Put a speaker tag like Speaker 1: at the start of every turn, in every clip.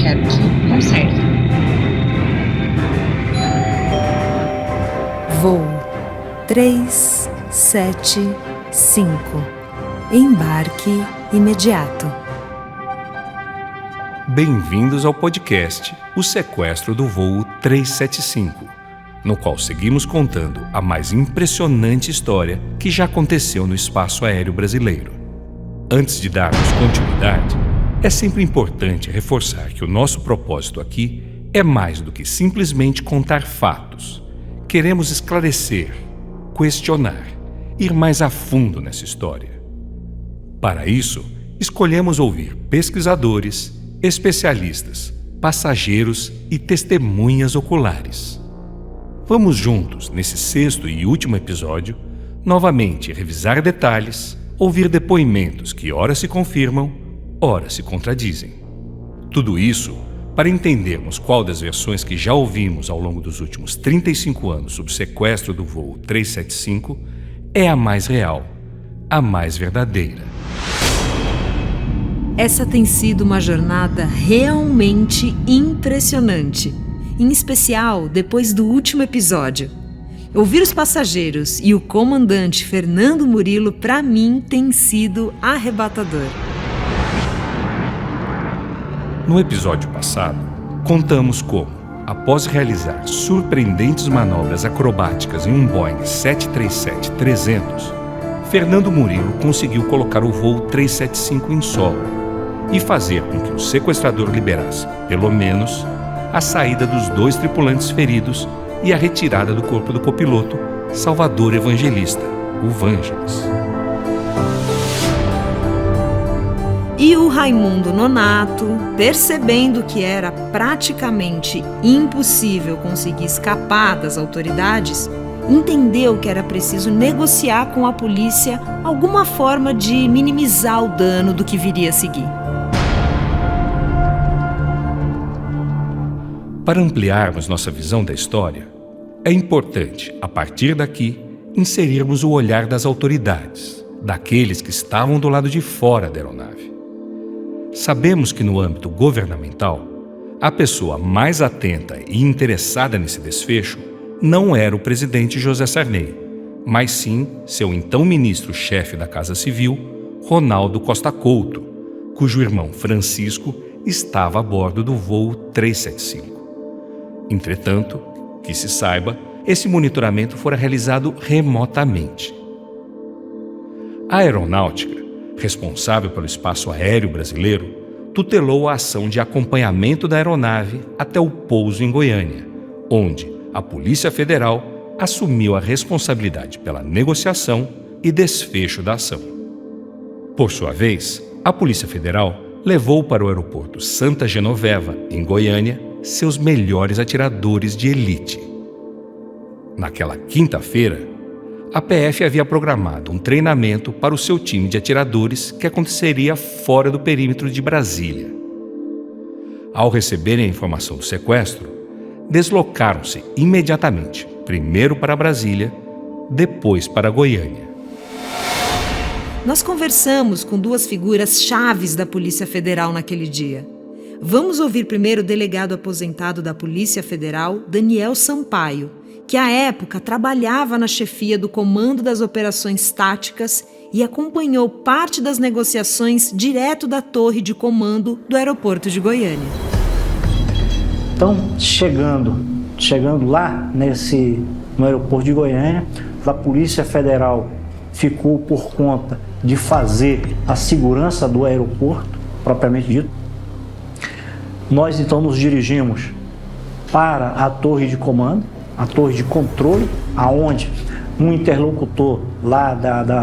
Speaker 1: quero que conserte.
Speaker 2: Voo 375. Embarque imediato.
Speaker 3: Bem-vindos ao podcast O Sequestro do Voo 375, no qual seguimos contando a mais impressionante história que já aconteceu no espaço aéreo brasileiro. Antes de darmos continuidade, é sempre importante reforçar que o nosso propósito aqui é mais do que simplesmente contar fatos. Queremos esclarecer, questionar, ir mais a fundo nessa história. Para isso, escolhemos ouvir pesquisadores, especialistas, passageiros e testemunhas oculares. Vamos juntos, nesse sexto e último episódio, novamente revisar detalhes, ouvir depoimentos que ora se confirmam, ora se contradizem. Tudo isso para entendermos qual das versões que já ouvimos ao longo dos últimos 35 anos sobre o sequestro do voo 375 é a mais real, a mais verdadeira.
Speaker 2: Essa tem sido uma jornada realmente impressionante, em especial depois do último episódio. Ouvir os passageiros e o comandante Fernando Murilo, para mim, tem sido arrebatador.
Speaker 3: No episódio passado, contamos como, após realizar surpreendentes manobras acrobáticas em um Boeing 737-300, Fernando Murilo conseguiu colocar o voo 375 em solo e fazer com que o sequestrador liberasse, pelo menos, a saída dos 2 tripulantes feridos e a retirada do corpo do copiloto, Salvador Evangelista, o Vangelis.
Speaker 2: E o Raimundo Nonato, percebendo que era praticamente impossível conseguir escapar das autoridades, entendeu que era preciso negociar com a polícia alguma forma de minimizar o dano do que viria a seguir.
Speaker 3: Para ampliarmos nossa visão da história, é importante, a partir daqui, inserirmos o olhar das autoridades, daqueles que estavam do lado de fora da aeronave. Sabemos que no âmbito governamental, a pessoa mais atenta e interessada nesse desfecho não era o presidente José Sarney, mas sim seu então ministro-chefe da Casa Civil, Ronaldo Costa Couto, cujo irmão Francisco estava a bordo do voo 375. Entretanto, que se saiba, esse monitoramento fora realizado remotamente. A aeronáutica, responsável pelo espaço aéreo brasileiro, tutelou a ação de acompanhamento da aeronave até o pouso em Goiânia, onde a Polícia Federal assumiu a responsabilidade pela negociação e desfecho da ação. Por sua vez, a Polícia Federal levou para o aeroporto Santa Genoveva, em Goiânia, seus melhores atiradores de elite. Naquela quinta-feira, a PF havia programado um treinamento para o seu time de atiradores que aconteceria fora do perímetro de Brasília. Ao receberem a informação do sequestro, deslocaram-se imediatamente, primeiro para Brasília, depois para Goiânia.
Speaker 2: Nós conversamos com 2 figuras chaves da Polícia Federal naquele dia. Vamos ouvir primeiro o delegado aposentado da Polícia Federal, Daniel Sampaio, que à época trabalhava na chefia do Comando das Operações Táticas e acompanhou parte das negociações direto da torre de comando do aeroporto de Goiânia.
Speaker 4: Então, chegando lá no aeroporto de Goiânia, a Polícia Federal ficou por conta de fazer a segurança do aeroporto, propriamente dito. Nós então nos dirigimos para a torre de comando, a torre de controle, aonde um interlocutor lá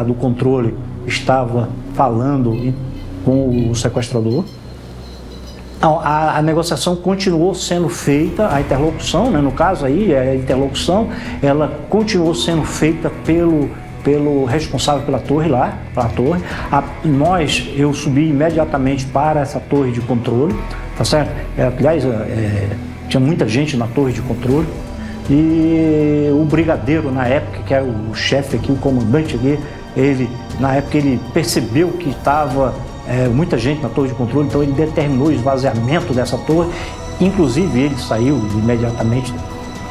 Speaker 4: do controle estava falando com o sequestrador. A negociação continuou sendo feita, a interlocução, né, no caso aí, a interlocução, ela continuou sendo feita pelo responsável pela torre lá, eu subi imediatamente para essa torre de controle, tá certo? Aliás, tinha muita gente na torre de controle e o brigadeiro na época, que era o chefe aqui, o comandante ali, na época ele percebeu que estava muita gente na torre de controle, então ele determinou o esvaziamento dessa torre, inclusive ele saiu imediatamente.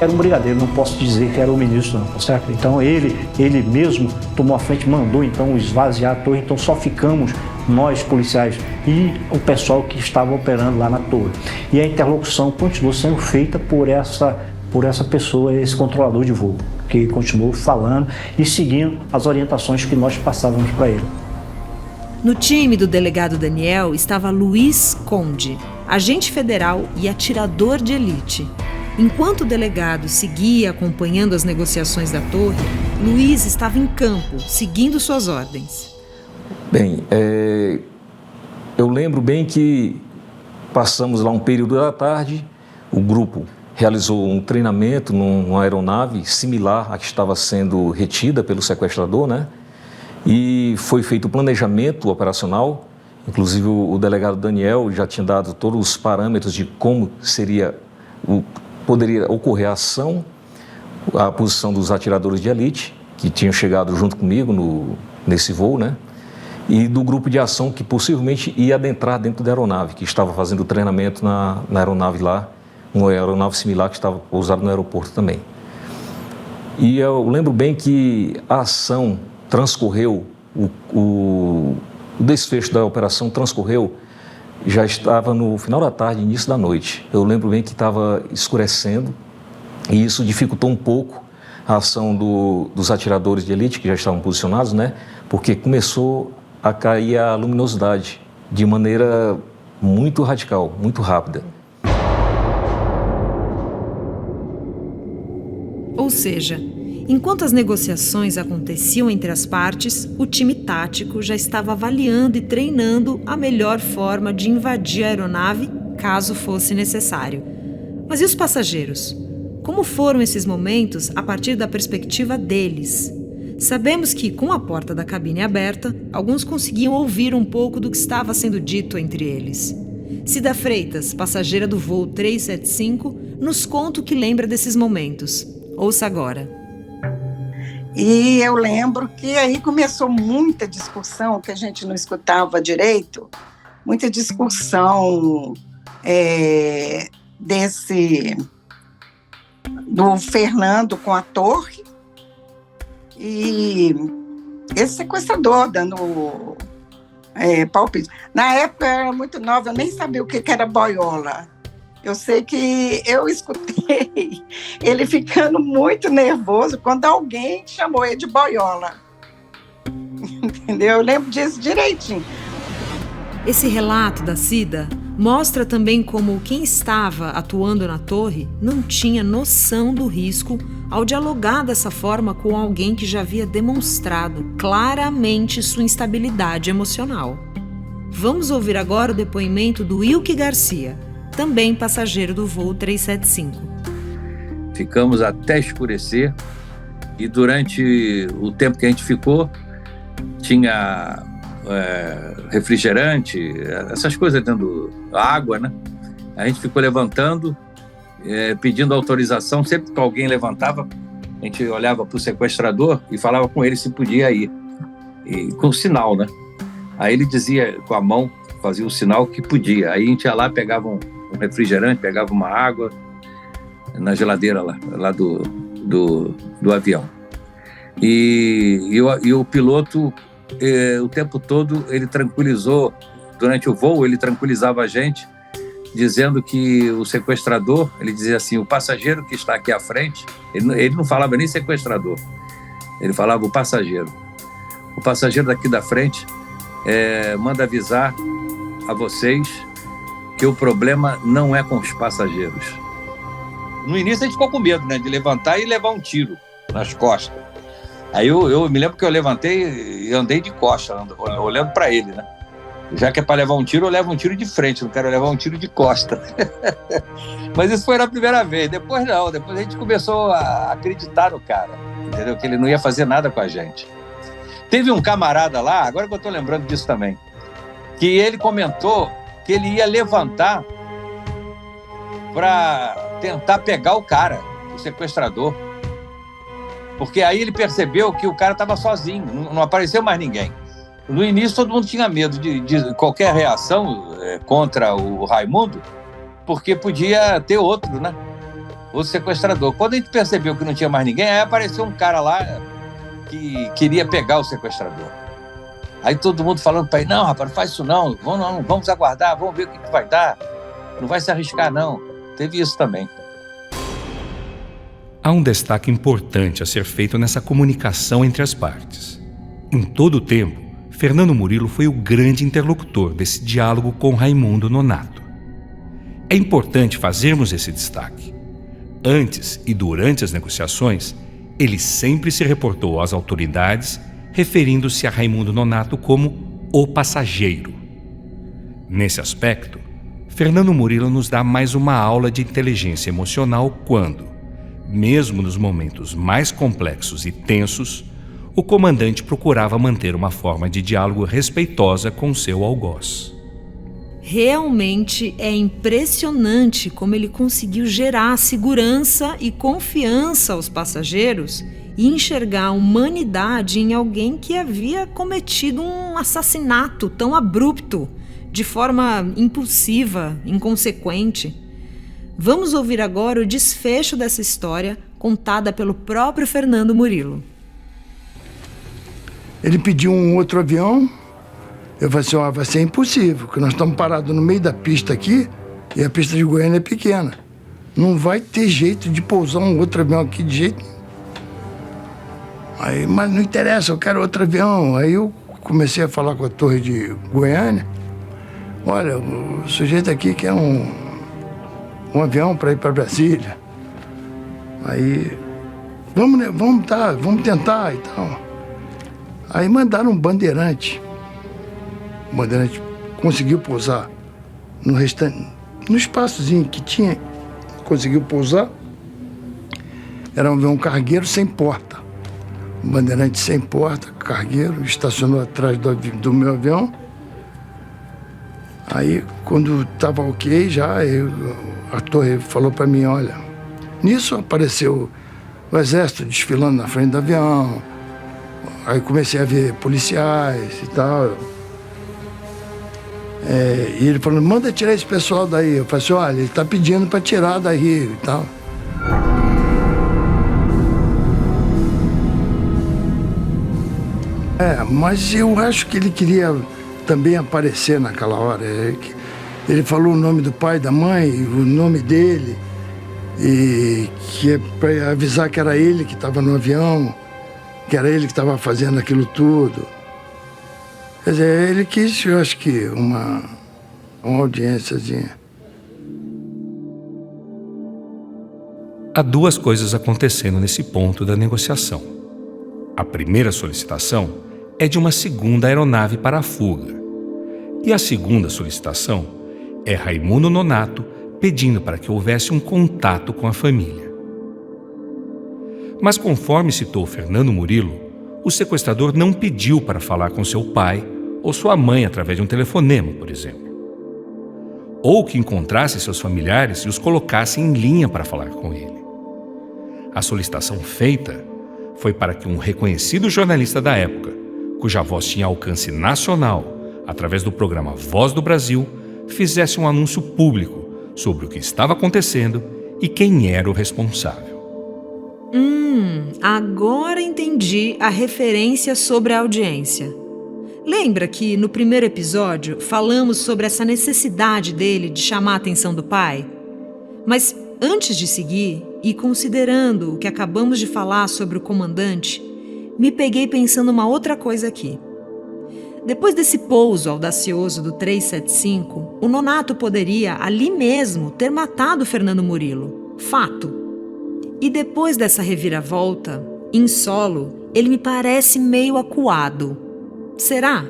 Speaker 4: Era um brigadeiro, não posso dizer que era o ministro, não, certo? Então ele mesmo tomou a frente, mandou então esvaziar a torre, então só ficamos nós policiais e o pessoal que estava operando lá na torre. E a interlocução continuou sendo feita por essa pessoa, esse controlador de voo, que continuou falando e seguindo as orientações que nós passávamos para ele.
Speaker 2: No time do delegado Daniel estava Luiz Conde, agente federal e atirador de elite. Enquanto o delegado seguia acompanhando as negociações da torre, Luiz estava em campo, seguindo suas ordens.
Speaker 1: Bem, eu lembro bem que passamos lá um período da tarde, o grupo realizou um treinamento numa aeronave similar à que estava sendo retida pelo sequestrador, né? E foi feito o planejamento operacional, inclusive o delegado Daniel já tinha dado todos os parâmetros de como poderia ocorrer a ação, a posição dos atiradores de elite, que tinham chegado junto comigo nesse voo, né? E do grupo de ação que possivelmente ia adentrar dentro da aeronave, que estava fazendo treinamento na aeronave lá, uma aeronave similar que estava pousada no aeroporto também. E eu lembro bem que a ação transcorreu, o desfecho da operação transcorreu, já estava no final da tarde, início da noite. Eu lembro bem que estava escurecendo e isso dificultou um pouco a ação dos atiradores de elite que já estavam posicionados, né? Porque começou a cair a luminosidade de maneira muito radical, muito rápida.
Speaker 2: Ou seja, enquanto as negociações aconteciam entre as partes, o time tático já estava avaliando e treinando a melhor forma de invadir a aeronave caso fosse necessário. Mas e os passageiros? Como foram esses momentos a partir da perspectiva deles? Sabemos que, com a porta da cabine aberta, alguns conseguiam ouvir um pouco do que estava sendo dito entre eles. Cida Freitas, passageira do voo 375, nos conta o que lembra desses momentos. Ouça agora.
Speaker 5: E eu lembro que aí começou muita discussão, que a gente não escutava direito, muita discussão do Fernando com a torre e esse sequestrador dando palpite. Na época eu era muito nova, eu nem sabia o que era boiola. Eu sei que eu escutei ele ficando muito nervoso quando alguém chamou ele de boiola. Entendeu? Eu lembro disso direitinho.
Speaker 2: Esse relato da Cida mostra também como quem estava atuando na torre não tinha noção do risco ao dialogar dessa forma com alguém que já havia demonstrado claramente sua instabilidade emocional. Vamos ouvir agora o depoimento do Wilke Garcia, também passageiro do voo 375.
Speaker 6: Ficamos até escurecer e durante o tempo que a gente ficou, tinha refrigerante, essas coisas dentro da água, né? A gente ficou levantando, pedindo autorização. Sempre que alguém levantava, a gente olhava para o sequestrador e falava com ele se podia ir, e com sinal, né? Aí ele dizia com a mão, fazia o sinal que podia. Aí a gente ia lá, pegava um refrigerante, pegava uma água na geladeira lá do avião. E o piloto, o tempo todo, ele tranquilizou, durante o voo, ele tranquilizava a gente, dizendo que o sequestrador, ele dizia assim, o passageiro que está aqui à frente, ele não falava nem sequestrador, ele falava o passageiro daqui da frente manda avisar a vocês que o problema não é com os passageiros. No início a gente ficou com medo, né, de levantar e levar um tiro nas costas. Aí eu me lembro que eu levantei e andei de costas, olhando para ele, né? Já que é para levar um tiro, eu levo um tiro de frente, não quero levar um tiro de costa. Mas isso foi na primeira vez, depois não, depois a gente começou a acreditar no cara, entendeu? Que ele não ia fazer nada com a gente. Teve um camarada lá, agora que eu estou lembrando disso também, que ele comentou que ele ia levantar para tentar pegar o cara, o sequestrador. Porque aí ele percebeu que o cara estava sozinho, não apareceu mais ninguém. No início todo mundo tinha medo de qualquer reação contra o Raimundo, porque podia ter outro, né? Outro sequestrador. Quando a gente percebeu que não tinha mais ninguém, aí apareceu um cara lá que queria pegar o sequestrador. Aí todo mundo falando para ele, não, rapaz, não faz isso não, vamos aguardar, vamos ver o que vai dar, não vai se arriscar não. Teve isso também.
Speaker 3: Há um destaque importante a ser feito nessa comunicação entre as partes. Em todo o tempo, Fernando Murilo foi o grande interlocutor desse diálogo com Raimundo Nonato. É importante fazermos esse destaque. Antes e durante as negociações, ele sempre se reportou às autoridades, referindo-se a Raimundo Nonato como o passageiro. Nesse aspecto, Fernando Murilo nos dá mais uma aula de inteligência emocional quando, mesmo nos momentos mais complexos e tensos, o comandante procurava manter uma forma de diálogo respeitosa com seu algoz.
Speaker 2: Realmente é impressionante como ele conseguiu gerar segurança e confiança aos passageiros e enxergar a humanidade em alguém que havia cometido um assassinato tão abrupto, de forma impulsiva, inconsequente. Vamos ouvir agora o desfecho dessa história contada pelo próprio Fernando Murilo.
Speaker 7: Ele pediu um outro avião. Eu falei assim, vai ser impossível, porque nós estamos parados no meio da pista aqui e a pista de Goiânia é pequena. Não vai ter jeito de pousar um outro avião aqui de jeito nenhum. Aí, mas não interessa, eu quero outro avião. Aí eu comecei a falar com a torre de Goiânia. Olha, o sujeito aqui quer um avião para ir para Brasília. Aí, vamos tentar e tal. Aí mandaram um bandeirante. O bandeirante conseguiu pousar no espaçozinho que tinha, conseguiu pousar. Era um avião cargueiro sem porta. Um bandeirante sem porta, cargueiro, estacionou atrás do meu avião. Aí, quando estava ok, a torre falou para mim, olha, nisso apareceu o exército desfilando na frente do avião. Aí comecei a ver policiais e tal. E ele falou, manda tirar esse pessoal daí. Eu falei assim, olha, ele está pedindo para tirar daí e tal. Mas eu acho que ele queria também aparecer naquela hora. Ele falou o nome do pai, da mãe, o nome dele, e que é para avisar que era ele que estava no avião, que era ele que estava fazendo aquilo tudo. Quer dizer, ele quis, eu acho que, uma audiênciazinha.
Speaker 3: Há duas coisas acontecendo nesse ponto da negociação. A primeira solicitação é de uma segunda aeronave para a fuga. E a segunda solicitação é Raimundo Nonato pedindo para que houvesse um contato com a família. Mas conforme citou Fernando Murilo, o sequestrador não pediu para falar com seu pai ou sua mãe através de um telefonema, por exemplo. Ou que encontrasse seus familiares e os colocasse em linha para falar com ele. A solicitação feita foi para que um reconhecido jornalista da época, cuja voz tinha alcance nacional, através do programa Voz do Brasil, fizesse um anúncio público sobre o que estava acontecendo e quem era o responsável.
Speaker 2: Agora entendi a referência sobre a audiência. Lembra que no primeiro episódio falamos sobre essa necessidade dele de chamar a atenção do pai? Mas antes de seguir, e considerando o que acabamos de falar sobre o comandante, me peguei pensando uma outra coisa aqui. Depois desse pouso audacioso do 375, o Nonato poderia, ali mesmo, ter matado Fernando Murilo. Fato. E depois dessa reviravolta, em solo, ele me parece meio acuado. Será?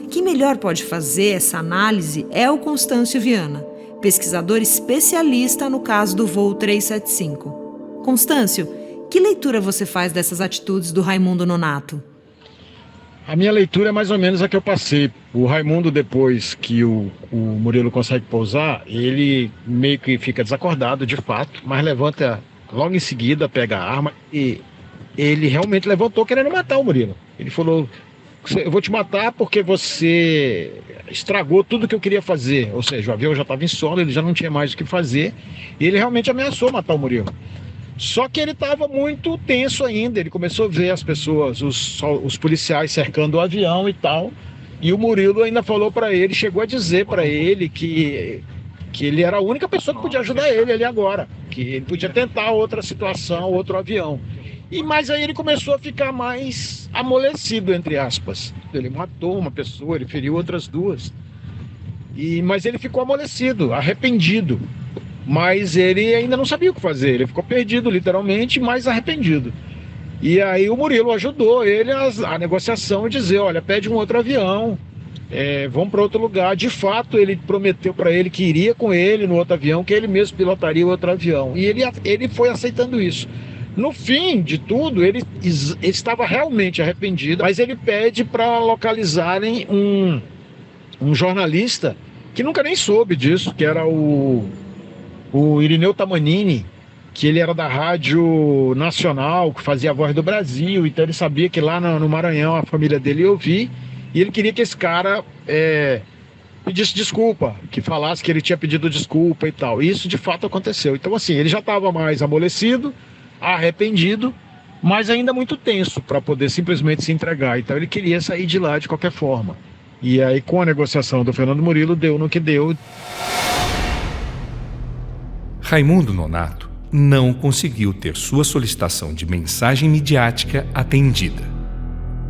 Speaker 2: Quem melhor pode fazer essa análise é o Constâncio Viana, pesquisador especialista no caso do voo 375. Constâncio, que leitura você faz dessas atitudes do Raimundo Nonato?
Speaker 8: A minha leitura é mais ou menos a que eu passei. O Raimundo, depois que o Murilo consegue pousar, ele meio que fica desacordado, de fato, mas levanta logo em seguida, pega a arma e ele realmente levantou querendo matar o Murilo. Ele falou, eu vou te matar porque você estragou tudo que eu queria fazer. Ou seja, o avião já estava em solo, ele já não tinha mais o que fazer, e ele realmente ameaçou matar o Murilo. Só que ele estava muito tenso ainda, ele começou a ver as pessoas, os policiais cercando o avião e tal, e o Murilo ainda falou para ele, chegou a dizer para ele que ele era a única pessoa que podia ajudar ele ali agora, que ele podia tentar outra situação, outro avião. Mas aí ele começou a ficar mais amolecido, entre aspas. Ele matou uma pessoa, ele feriu outras duas. Mas ele ficou amolecido, arrependido. Mas ele ainda não sabia o que fazer. Ele ficou perdido, literalmente, mas arrependido. E aí o Murilo ajudou ele a negociação e dizer, olha, pede um outro avião, vamos para outro lugar. De fato, ele prometeu para ele que iria com ele no outro avião, que ele mesmo pilotaria o outro avião. E ele foi aceitando isso. No fim de tudo, ele estava realmente arrependido, mas ele pede para localizarem um jornalista que nunca nem soube disso, que era o Irineu Tamanini, que ele era da Rádio Nacional, que fazia a Voz do Brasil, então ele sabia que lá no Maranhão a família dele ia ouvir, e ele queria que esse cara pedisse desculpa, que falasse que ele tinha pedido desculpa e tal. E isso de fato aconteceu. Então assim, ele já estava mais amolecido, arrependido, mas ainda muito tenso para poder simplesmente se entregar. Então ele queria sair de lá de qualquer forma. E aí, com a negociação do Fernando Murilo, deu no que deu.
Speaker 3: Raimundo Nonato não conseguiu ter sua solicitação de mensagem midiática atendida.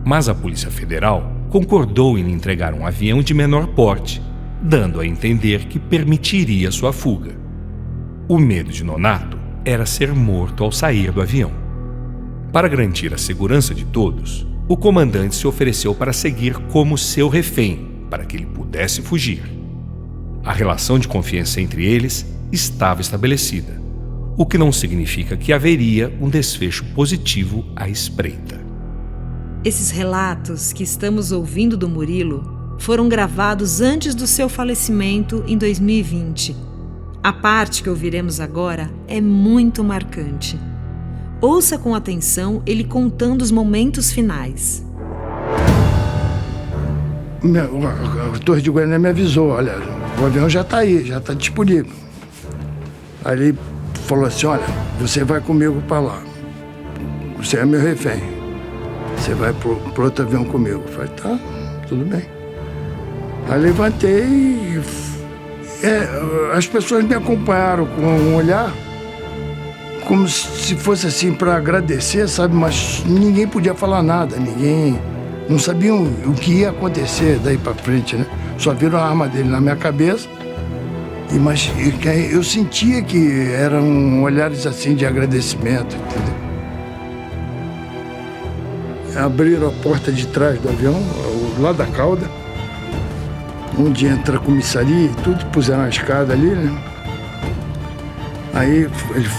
Speaker 3: Mas a Polícia Federal concordou em lhe entregar um avião de menor porte, dando a entender que permitiria sua fuga. O medo de Nonato era ser morto ao sair do avião. Para garantir a segurança de todos, o comandante se ofereceu para seguir como seu refém, para que ele pudesse fugir. A relação de confiança entre eles estava estabelecida, o que não significa que haveria um desfecho positivo à espreita.
Speaker 2: Esses relatos que estamos ouvindo do Murilo foram gravados antes do seu falecimento em 2020. A parte que ouviremos agora é muito marcante. Ouça com atenção ele contando os momentos finais.
Speaker 7: A Torre de Goiânia me avisou, olha, o avião já está aí, já está disponível. Aí ele falou assim, olha, você vai comigo para lá. Você é meu refém. Você vai pro outro avião comigo. Eu falei, tá, tudo bem. Aí levantei e as pessoas me acompanharam com um olhar como se fosse assim para agradecer, sabe? Mas ninguém podia falar nada, ninguém não sabiam o que ia acontecer daí para frente, né? Só viram a arma dele na minha cabeça, mas eu sentia que eram olhares assim de agradecimento, entendeu? Abriram a porta de trás do avião, lá da cauda, onde entra a comissaria e tudo, puseram a escada ali, né? Aí ele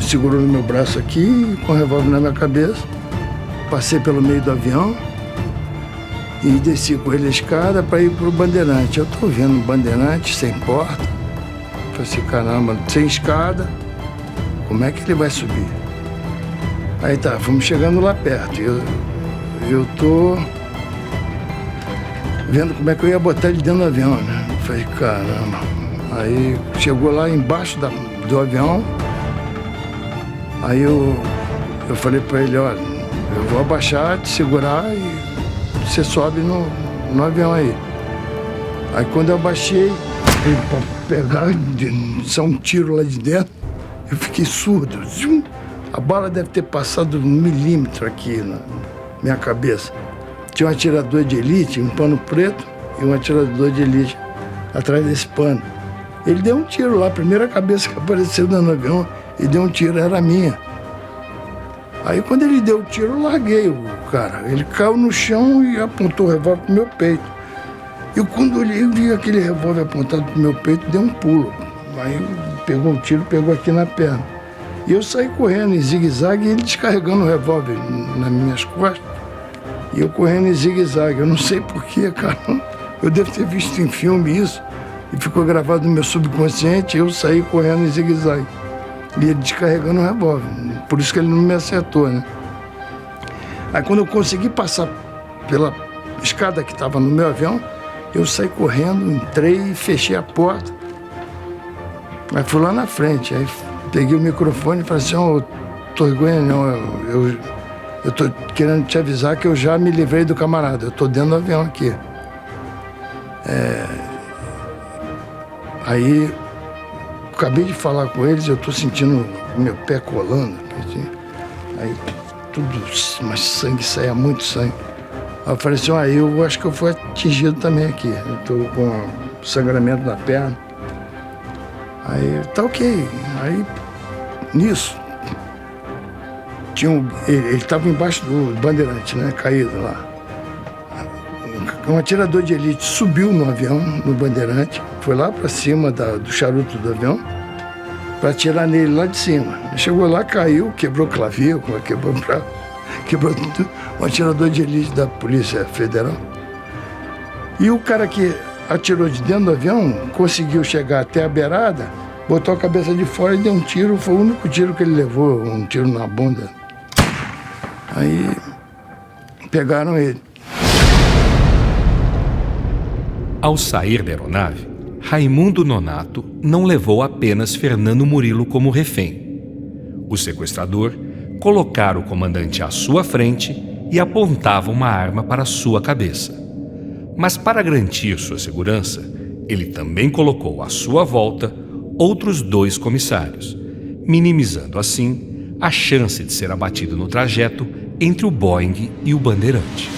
Speaker 7: segurou no meu braço aqui, com o revólver na minha cabeça, passei pelo meio do avião e desci com ele a escada para ir pro Bandeirante. Eu tô vendo um Bandeirante sem porta, falei assim, caramba, sem escada, como é que ele vai subir? Aí tá, fomos chegando lá perto, eu tô vendo como é que eu ia botar ele dentro do avião, né? Eu falei, caramba. Aí chegou lá embaixo do avião, aí eu falei para ele, olha, eu vou abaixar, te segurar e você sobe no avião aí. Aí quando eu abaixei, para pegar, só um tiro lá de dentro, eu fiquei surdo. A bala deve ter passado 1 milímetro aqui na minha cabeça. Tinha um atirador de elite, um pano preto, e um atirador de elite atrás desse pano. Ele deu um tiro lá, a primeira cabeça que apareceu no avião, ele deu um tiro, era a minha. Aí quando ele deu o tiro, eu larguei o cara. Ele caiu no chão e apontou o revólver pro meu peito. E quando eu olhei, eu vi aquele revólver apontado pro meu peito, deu um pulo. Aí pegou o tiro, pegou aqui na perna. E eu saí correndo em zigue-zague e ele descarregando o revólver nas minhas costas. E eu correndo em zigue-zague. Eu não sei porquê, cara. Eu devo ter visto em filme isso. E ficou gravado no meu subconsciente. Eu saí correndo em zigue-zague. E ele descarregando o revólver. Por isso que ele não me acertou, né? Aí quando eu consegui passar escada que estava no meu avião, eu saí correndo, entrei e fechei a porta. Aí fui lá na frente, aí peguei o microfone e falei assim, ô, Torgonia, não, eu tô querendo te avisar que eu já me livrei do camarada, eu tô dentro do avião aqui. Aí, acabei de falar com eles, eu tô sentindo o meu pé colando, assim. Aí tudo, mas sangue, saía muito sangue. Aí eu falei assim, eu acho que eu fui atingido também aqui, eu tô com sangramento na perna. Aí, tá ok. Aí, nisso, ele estava embaixo do bandeirante, né, caído lá. Um atirador de elite subiu no avião, no bandeirante, foi lá para cima do charuto do avião, para atirar nele lá de cima. Chegou lá, caiu, quebrou clavícula, quebrou tudo. Um atirador de elite da Polícia Federal. E o cara que atirou de dentro do avião conseguiu chegar até a beirada, botou a cabeça de fora e deu um tiro. Foi o único tiro que ele levou, um tiro na bunda. Aí pegaram ele.
Speaker 3: Ao sair da aeronave, Raimundo Nonato não levou apenas Fernando Murilo como refém. O sequestrador colocara o comandante à sua frente e apontava uma arma para sua cabeça. Mas para garantir sua segurança, ele também colocou à sua volta outros 2 comissários, minimizando assim a chance de ser abatido no trajeto entre o Boeing e o Bandeirante.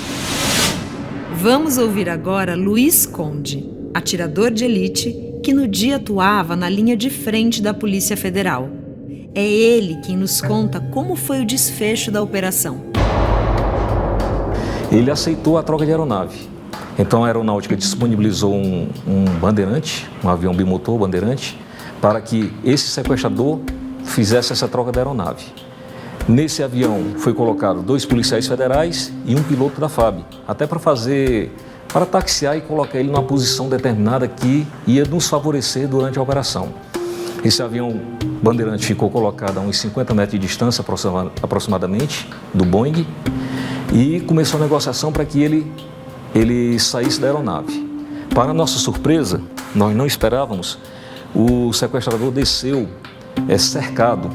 Speaker 2: Vamos ouvir agora Luiz Conde, atirador de elite que no dia atuava na linha de frente da Polícia Federal. É ele quem nos conta como foi o desfecho da operação.
Speaker 1: Ele aceitou a troca de aeronave. Então a aeronáutica disponibilizou um bandeirante, um avião bimotor bandeirante, para que esse sequestrador fizesse essa troca da aeronave. Nesse avião foi colocado 2 policiais federais e um piloto da FAB, até para taxiar e colocar ele numa posição determinada que ia nos favorecer durante a operação. Esse avião bandeirante ficou colocado a uns 50 metros de distância aproximadamente do Boeing e começou a negociação para que ele saísse da aeronave. Para nossa surpresa, nós não esperávamos, o sequestrador desceu cercado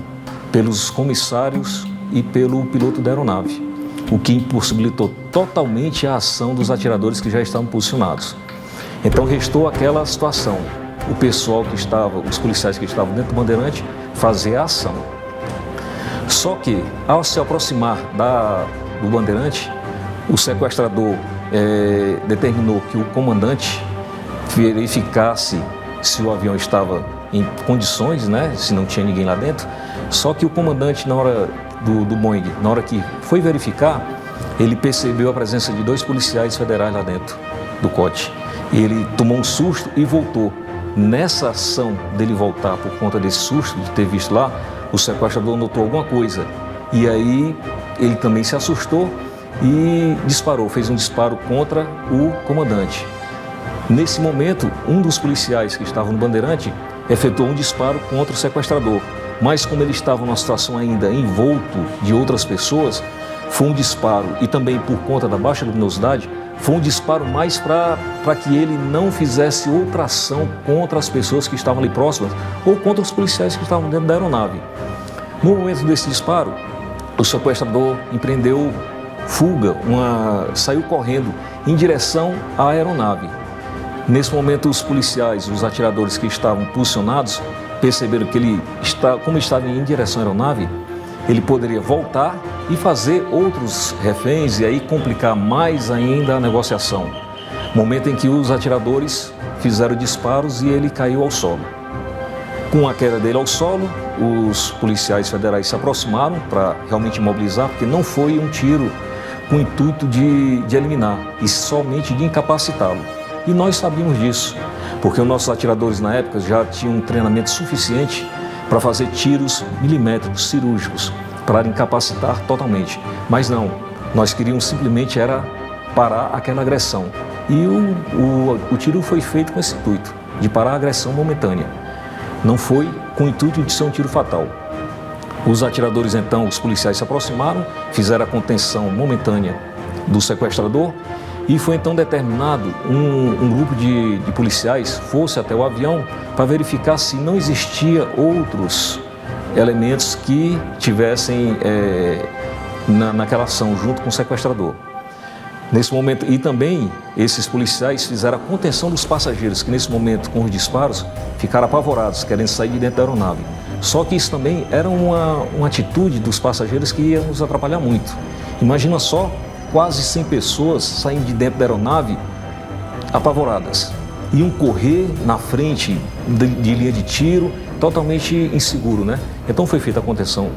Speaker 1: pelos comissários e pelo piloto da aeronave, o que impossibilitou totalmente a ação dos atiradores que já estavam posicionados. Então restou aquela situação, o pessoal que estava, os policiais que estavam dentro do bandeirante, fazer a ação. Só que, ao se aproximar do bandeirante, o sequestrador determinou que o comandante verificasse se o avião estava em condições, né, se não tinha ninguém lá dentro. Só que o comandante, na hora do Boeing, na hora que foi verificar, ele percebeu a presença de 2 policiais federais lá dentro do COT. E ele tomou um susto e voltou. Nessa ação dele voltar por conta desse susto, de ter visto lá, o sequestrador notou alguma coisa. E aí ele também se assustou e disparou, fez um disparo contra o comandante. Nesse momento, um dos policiais que estava no bandeirante efetuou um disparo contra o sequestrador. Mas como ele estava numa situação ainda envolto de outras pessoas, foi um disparo, e também por conta da baixa luminosidade, foi um disparo mais para que ele não fizesse outra ação contra as pessoas que estavam ali próximas ou contra os policiais que estavam dentro da aeronave. No momento desse disparo, o sequestrador empreendeu fuga, saiu correndo em direção à aeronave. Nesse momento, os policiais, os atiradores que estavam posicionados, perceberam que como estava em direção à aeronave, ele poderia voltar e fazer outros reféns e aí complicar mais ainda a negociação. Momento em que os atiradores fizeram disparos e ele caiu ao solo. Com a queda dele ao solo, os policiais federais se aproximaram para realmente imobilizar, porque não foi um tiro com o intuito de eliminar, e somente de incapacitá-lo. E nós sabíamos disso, porque os nossos atiradores na época já tinham um treinamento suficiente para fazer tiros milimétricos, cirúrgicos, para incapacitar totalmente. Mas não, nós queríamos simplesmente era parar aquela agressão. E o tiro foi feito com esse intuito, de parar a agressão momentânea. Não foi com o intuito de ser um tiro fatal. Os atiradores então, os policiais se aproximaram, fizeram a contenção momentânea do sequestrador E foi então determinado um grupo de policiais fosse até o avião para verificar se não existia outros elementos que tivessem naquela ação junto com o sequestrador. Nesse momento, e também esses policiais fizeram a contenção dos passageiros que nesse momento, com os disparos, ficaram apavorados, querendo sair de dentro da aeronave. Só que isso também era uma atitude dos passageiros que ia nos atrapalhar muito. Imagina só, quase 100 pessoas saindo de dentro da aeronave apavoradas. Iam correr na frente de linha de tiro, totalmente inseguro, né? Então foi feita a contenção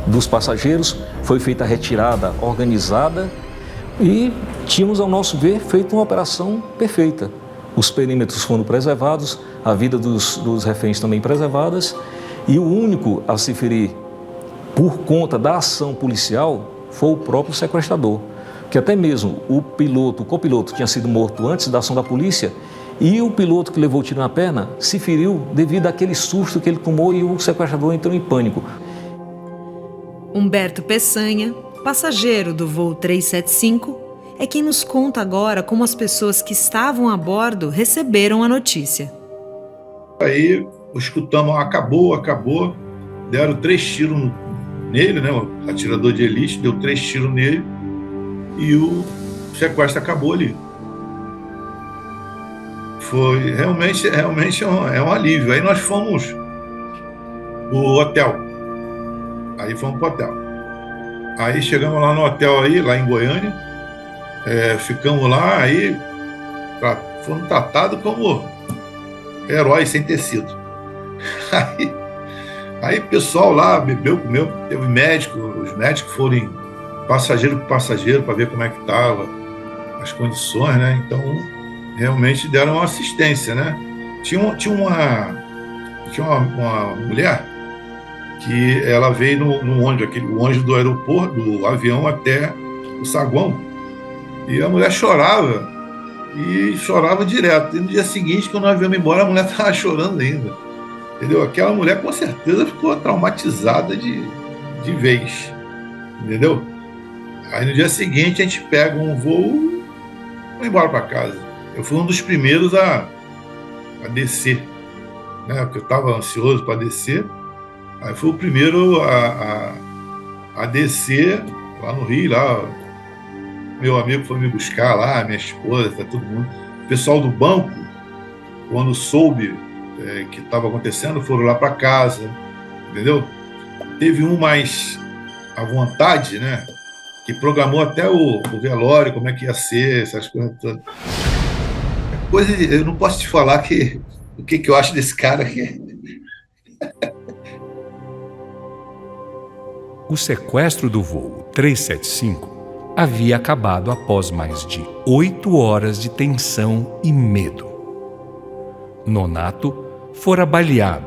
Speaker 1: dos passageiros, foi feita a retirada organizada e tínhamos, ao nosso ver, feito uma operação perfeita. Os perímetros foram preservados, a vida dos reféns também preservadas, e o único a se ferir por conta da ação policial foi o próprio sequestrador, que até mesmo o copiloto tinha sido morto antes da ação da polícia, e o piloto que levou o tiro na perna se feriu devido àquele susto que ele tomou e o sequestrador entrou em pânico.
Speaker 2: Humberto Peçanha, passageiro do voo 375, é quem nos conta agora como as pessoas que estavam a bordo receberam a notícia.
Speaker 9: Aí escutamos, acabou, deram 3 tiros nele, né? O atirador de elite deu 3 tiros nele e o sequestro acabou ali. Foi realmente é um alívio. Aí nós fomos pro hotel. Aí chegamos lá no hotel aí, lá em Goiânia, ficamos lá, aí fomos tratados como heróis sem tecido. Aí o pessoal lá bebeu, comeu, teve médico, os médicos foram passageiro por passageiro para ver como é que estava as condições, né? Então realmente deram uma assistência, né? Tinha uma mulher que ela veio no ônibus, o ônibus do aeroporto, do avião até o saguão, e a mulher chorava direto. E no dia seguinte, quando nós viemos embora, a mulher estava chorando ainda, entendeu? Aquela mulher com certeza ficou traumatizada de vez, entendeu? Aí no dia seguinte a gente pega um voo e vai embora para casa. Eu fui um dos primeiros a descer, né? Porque eu estava ansioso para descer. Aí fui o primeiro a descer lá no Rio, lá meu amigo foi me buscar lá, minha esposa, tá todo mundo. O pessoal do banco, quando soube que estava acontecendo, foram lá para casa, entendeu? Teve um mais à vontade, né? Que programou até o velório, como é que ia ser, essas coisas todas. Eu não posso te falar o que eu acho desse cara aqui.
Speaker 3: O sequestro do voo 375 havia acabado após mais de 8 horas de tensão e medo. Nonato fora baleado,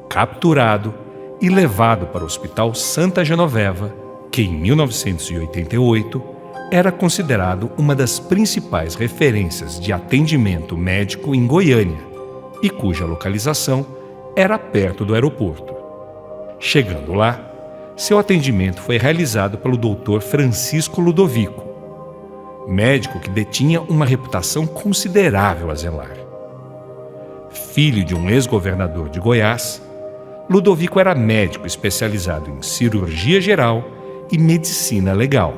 Speaker 3: capturado e levado para o Hospital Santa Genoveva, que em 1988 era considerado uma das principais referências de atendimento médico em Goiânia e cuja localização era perto do aeroporto. Chegando lá, seu atendimento foi realizado pelo Dr. Francisco Ludovico, médico que detinha uma reputação considerável a zelar. Filho de um ex-governador de Goiás, Ludovico era médico especializado em cirurgia geral e medicina legal,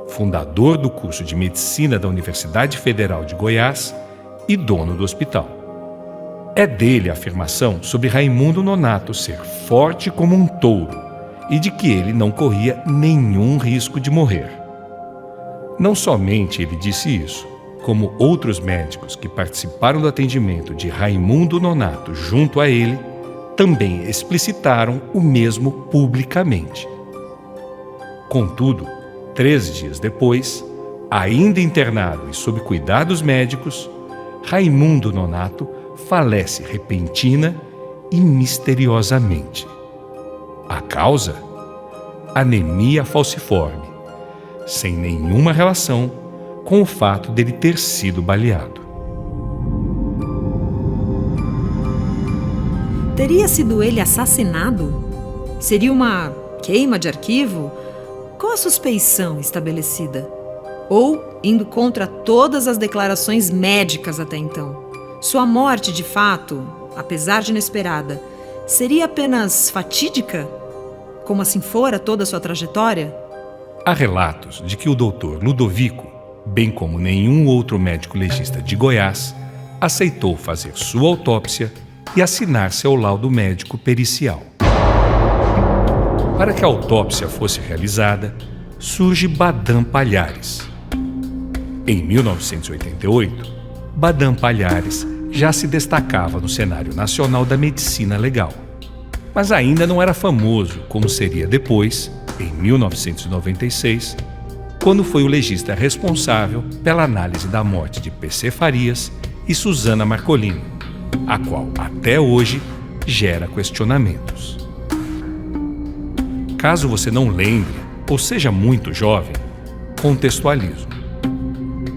Speaker 3: fundador do curso de medicina da Universidade Federal de Goiás e dono do hospital. É dele a afirmação sobre Raimundo Nonato ser forte como um touro e de que ele não corria nenhum risco de morrer. Não somente ele disse isso, como outros médicos que participaram do atendimento de Raimundo Nonato junto a ele, também explicitaram o mesmo publicamente. Contudo, 13 dias depois, ainda internado e sob cuidados médicos, Raimundo Nonato falece repentina e misteriosamente. A causa? Anemia falciforme, sem nenhuma relação com o fato dele ter sido baleado.
Speaker 2: Teria sido ele assassinado? Seria uma queima de arquivo? Qual a suspeição estabelecida? ou indo contra todas as declarações médicas até então. Sua morte, de fato, apesar de inesperada, seria apenas fatídica? Como assim fora toda a sua trajetória?
Speaker 3: Há relatos de que o doutor Ludovico, bem como nenhum outro médico legista de Goiás, aceitou fazer sua autópsia e assinar seu laudo médico pericial. Para que a autópsia fosse realizada, surge Badam Palhares. Em 1988, Badam Palhares já se destacava no cenário nacional da medicina legal, mas ainda não era famoso como seria depois, em 1996, quando foi o legista responsável pela análise da morte de PC Farias e Suzana Marcolino, a qual até hoje gera questionamentos. Caso você não lembre ou seja muito jovem, contextualizo.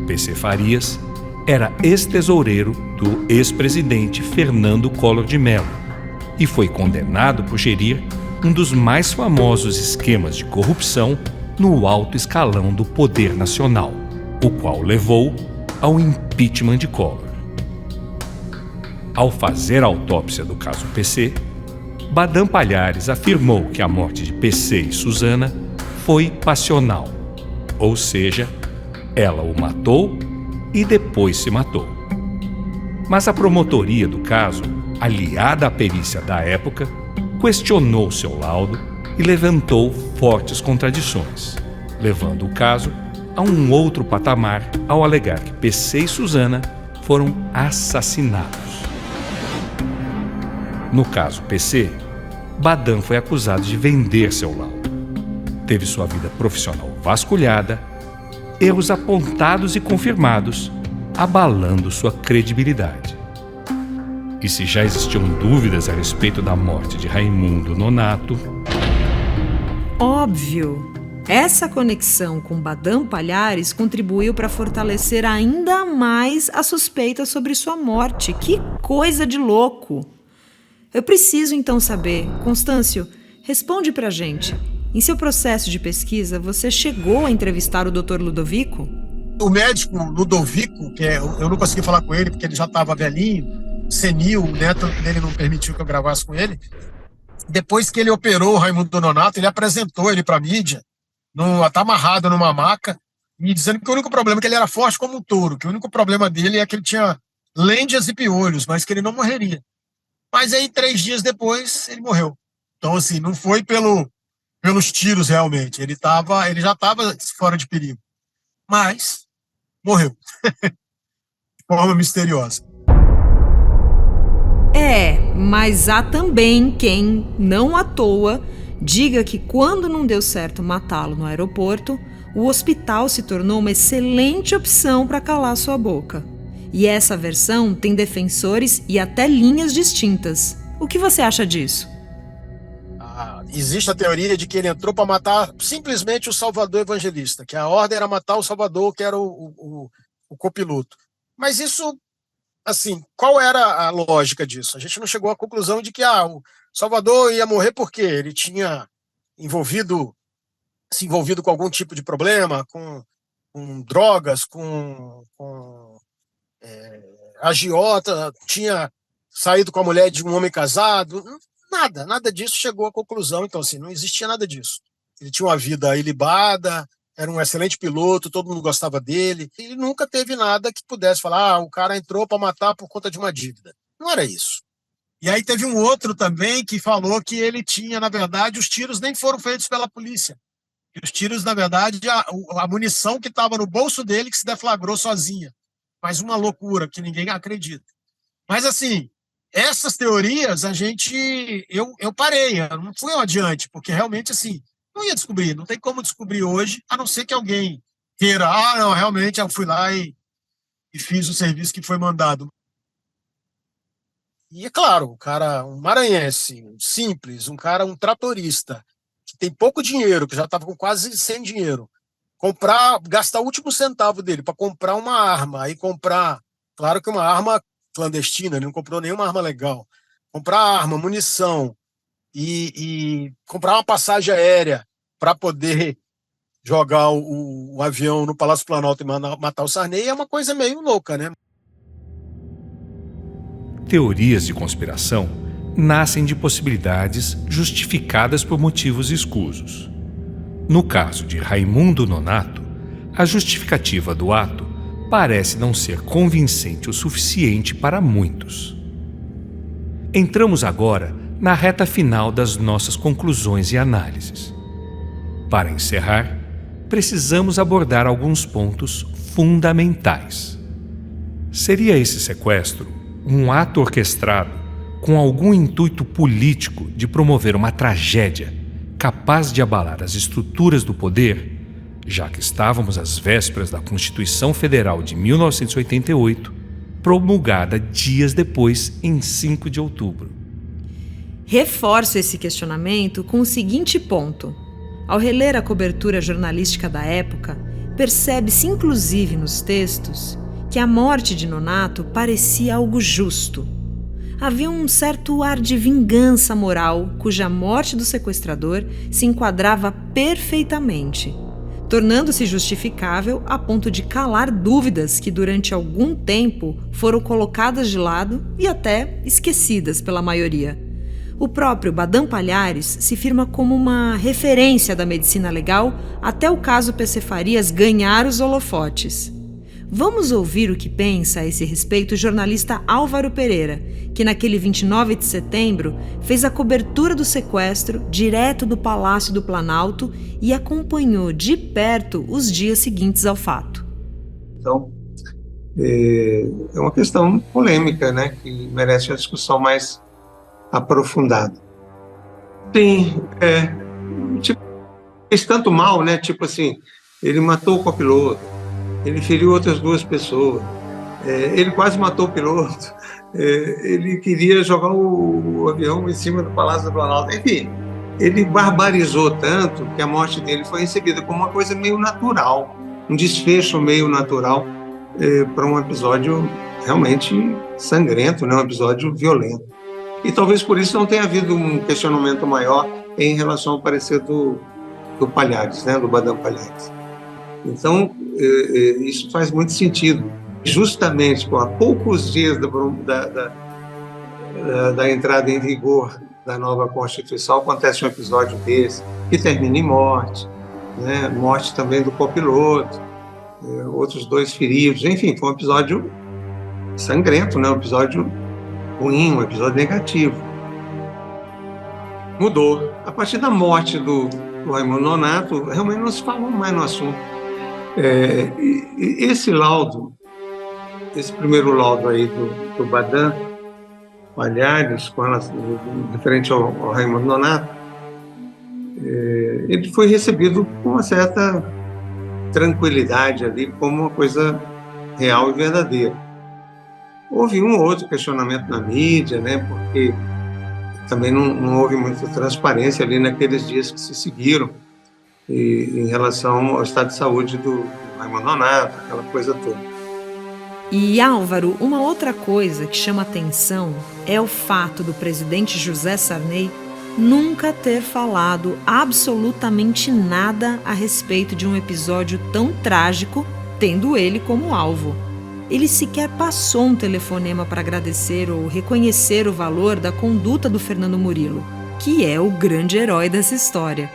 Speaker 3: PC Farias era ex-tesoureiro do ex-presidente Fernando Collor de Mello e foi condenado por gerir um dos mais famosos esquemas de corrupção no alto escalão do poder nacional, o qual levou ao impeachment de Collor. Ao fazer a autópsia do caso PC, Badam Palhares afirmou que a morte de PC e Suzana foi passional, ou seja, ela o matou e depois se matou. Mas a promotoria do caso, aliada à perícia da época, questionou seu laudo e levantou fortes contradições, levando o caso a um outro patamar ao alegar que PC e Suzana foram assassinados. No caso PC, Badam foi acusado de vender seu laudo. Teve sua vida profissional vasculhada, erros apontados e confirmados, abalando sua credibilidade. E se já existiam dúvidas a respeito da morte de Raimundo Nonato...
Speaker 2: Óbvio! Essa conexão com Badam Palhares contribuiu para fortalecer ainda mais a suspeita sobre sua morte. Que coisa de louco! Eu preciso então saber, Constâncio, responde pra gente. Em seu processo de pesquisa, você chegou a entrevistar o Dr. Ludovico?
Speaker 8: O médico Ludovico, eu não consegui falar com ele porque ele já estava velhinho, senil, o neto dele não permitiu que eu gravasse com ele. Depois que ele operou o Raimundo Nonato, ele apresentou ele para a mídia, tá amarrado numa maca, e dizendo que o único problema é que ele era forte como um touro, que o único problema dele é que ele tinha lêndias e piolhos, mas que ele não morreria. Mas aí, 3 dias depois, ele morreu. Então, assim, não foi pelos tiros, realmente. Ele já estava fora de perigo. Mas morreu. De forma misteriosa.
Speaker 2: Mas há também quem, não à toa, diga que quando não deu certo matá-lo no aeroporto, o hospital se tornou uma excelente opção para calar sua boca. E essa versão tem defensores e até linhas distintas. O que você acha disso?
Speaker 8: Existe a teoria de que ele entrou para matar simplesmente o Salvador Evangelista, que a ordem era matar o Salvador, que era o copiloto. Mas isso, assim, qual era a lógica disso? A gente não chegou à conclusão de que o Salvador ia morrer porque ele tinha se envolvido com algum tipo de problema, com drogas, com agiota, tinha saído com a mulher de um homem casado. Nada disso chegou à conclusão. Então, assim, não existia nada disso. Ele tinha uma vida ilibada, era um excelente piloto, todo mundo gostava dele. Ele nunca teve nada que pudesse falar, o cara entrou para matar por conta de uma dívida. Não era isso. E aí teve um outro também que falou que ele tinha, na verdade, os tiros nem foram feitos pela polícia. E os tiros, na verdade, a munição que estava no bolso dele que se deflagrou sozinha. Mas uma loucura que ninguém acredita. Mas, assim, essas teorias, eu parei, eu não fui adiante, porque realmente, assim, não ia descobrir, não tem como descobrir hoje, a não ser que alguém queira, não, realmente eu fui lá e fiz o serviço que foi mandado. E é claro, o cara, um maranhense, simples, um tratorista, que tem pouco dinheiro, que já estava com quase sem dinheiro, gastar o último centavo dele para comprar uma arma, aí comprar, claro que uma arma clandestina, ele não comprou nenhuma arma legal, comprar arma, munição e comprar uma passagem aérea para poder
Speaker 10: jogar o avião no Palácio Planalto e matar o Sarney é uma coisa meio louca, né?
Speaker 3: Teorias de conspiração nascem de possibilidades justificadas por motivos escusos. No caso de Raimundo Nonato, a justificativa do ato parece não ser convincente o suficiente para muitos. Entramos agora na reta final das nossas conclusões e análises. Para encerrar, precisamos abordar alguns pontos fundamentais. Seria esse sequestro um ato orquestrado com algum intuito político de promover uma tragédia capaz de abalar as estruturas do poder, já que estávamos às vésperas da Constituição Federal de 1988, promulgada dias depois, em 5 de outubro?
Speaker 2: Reforço esse questionamento com o seguinte ponto. Ao reler a cobertura jornalística da época, percebe-se inclusive nos textos que a morte de Nonato parecia algo justo. Havia um certo ar de vingança moral, cuja morte do sequestrador se enquadrava perfeitamente, tornando-se justificável a ponto de calar dúvidas que durante algum tempo foram colocadas de lado e até esquecidas pela maioria. O próprio Badam Palhares se firma como uma referência da medicina legal até o caso PC Farias ganhar os holofotes. Vamos ouvir o que pensa a esse respeito o jornalista Álvaro Pereira, que naquele 29 de setembro fez a cobertura do sequestro direto do Palácio do Planalto e acompanhou de perto os dias seguintes ao fato.
Speaker 11: Então, é uma questão polêmica, né, que merece uma discussão mais aprofundada. Sim, tipo, fez tanto mal, né, tipo assim, ele matou o copiloto, ele feriu outras 2 pessoas, ele quase matou o piloto, ele queria jogar o avião em cima do Palácio do Planalto, enfim, ele barbarizou tanto que a morte dele foi recebida como uma coisa meio natural, um desfecho meio natural para um episódio realmente sangrento, né, um episódio violento. E talvez por isso não tenha havido um questionamento maior em relação ao parecer do Palhares, né, do Badam Palhares. Então, isso faz muito sentido. Justamente há poucos dias da entrada em vigor da nova Constituição, acontece um episódio desse, que termina em morte, né? Morte também do copiloto, outros 2 feridos, enfim, foi um episódio sangrento, né? Um episódio ruim, um episódio negativo. Mudou. A partir da morte do Raimundo Nonato, realmente não se falou mais no assunto. Esse laudo, esse primeiro laudo aí do Badam Palhares, referente ao Raimundo Nonato, ele foi recebido com uma certa tranquilidade ali, como uma coisa real e verdadeira. Houve um ou outro questionamento na mídia, né, porque também não houve muita transparência ali naqueles dias que se seguiram em relação ao estado de saúde do Raimundo Nonato, aquela coisa toda.
Speaker 2: E Álvaro, uma outra coisa que chama atenção é o fato do presidente José Sarney nunca ter falado absolutamente nada a respeito de um episódio tão trágico, tendo ele como alvo. Ele sequer passou um telefonema para agradecer ou reconhecer o valor da conduta do Fernando Murilo, que é o grande herói dessa história.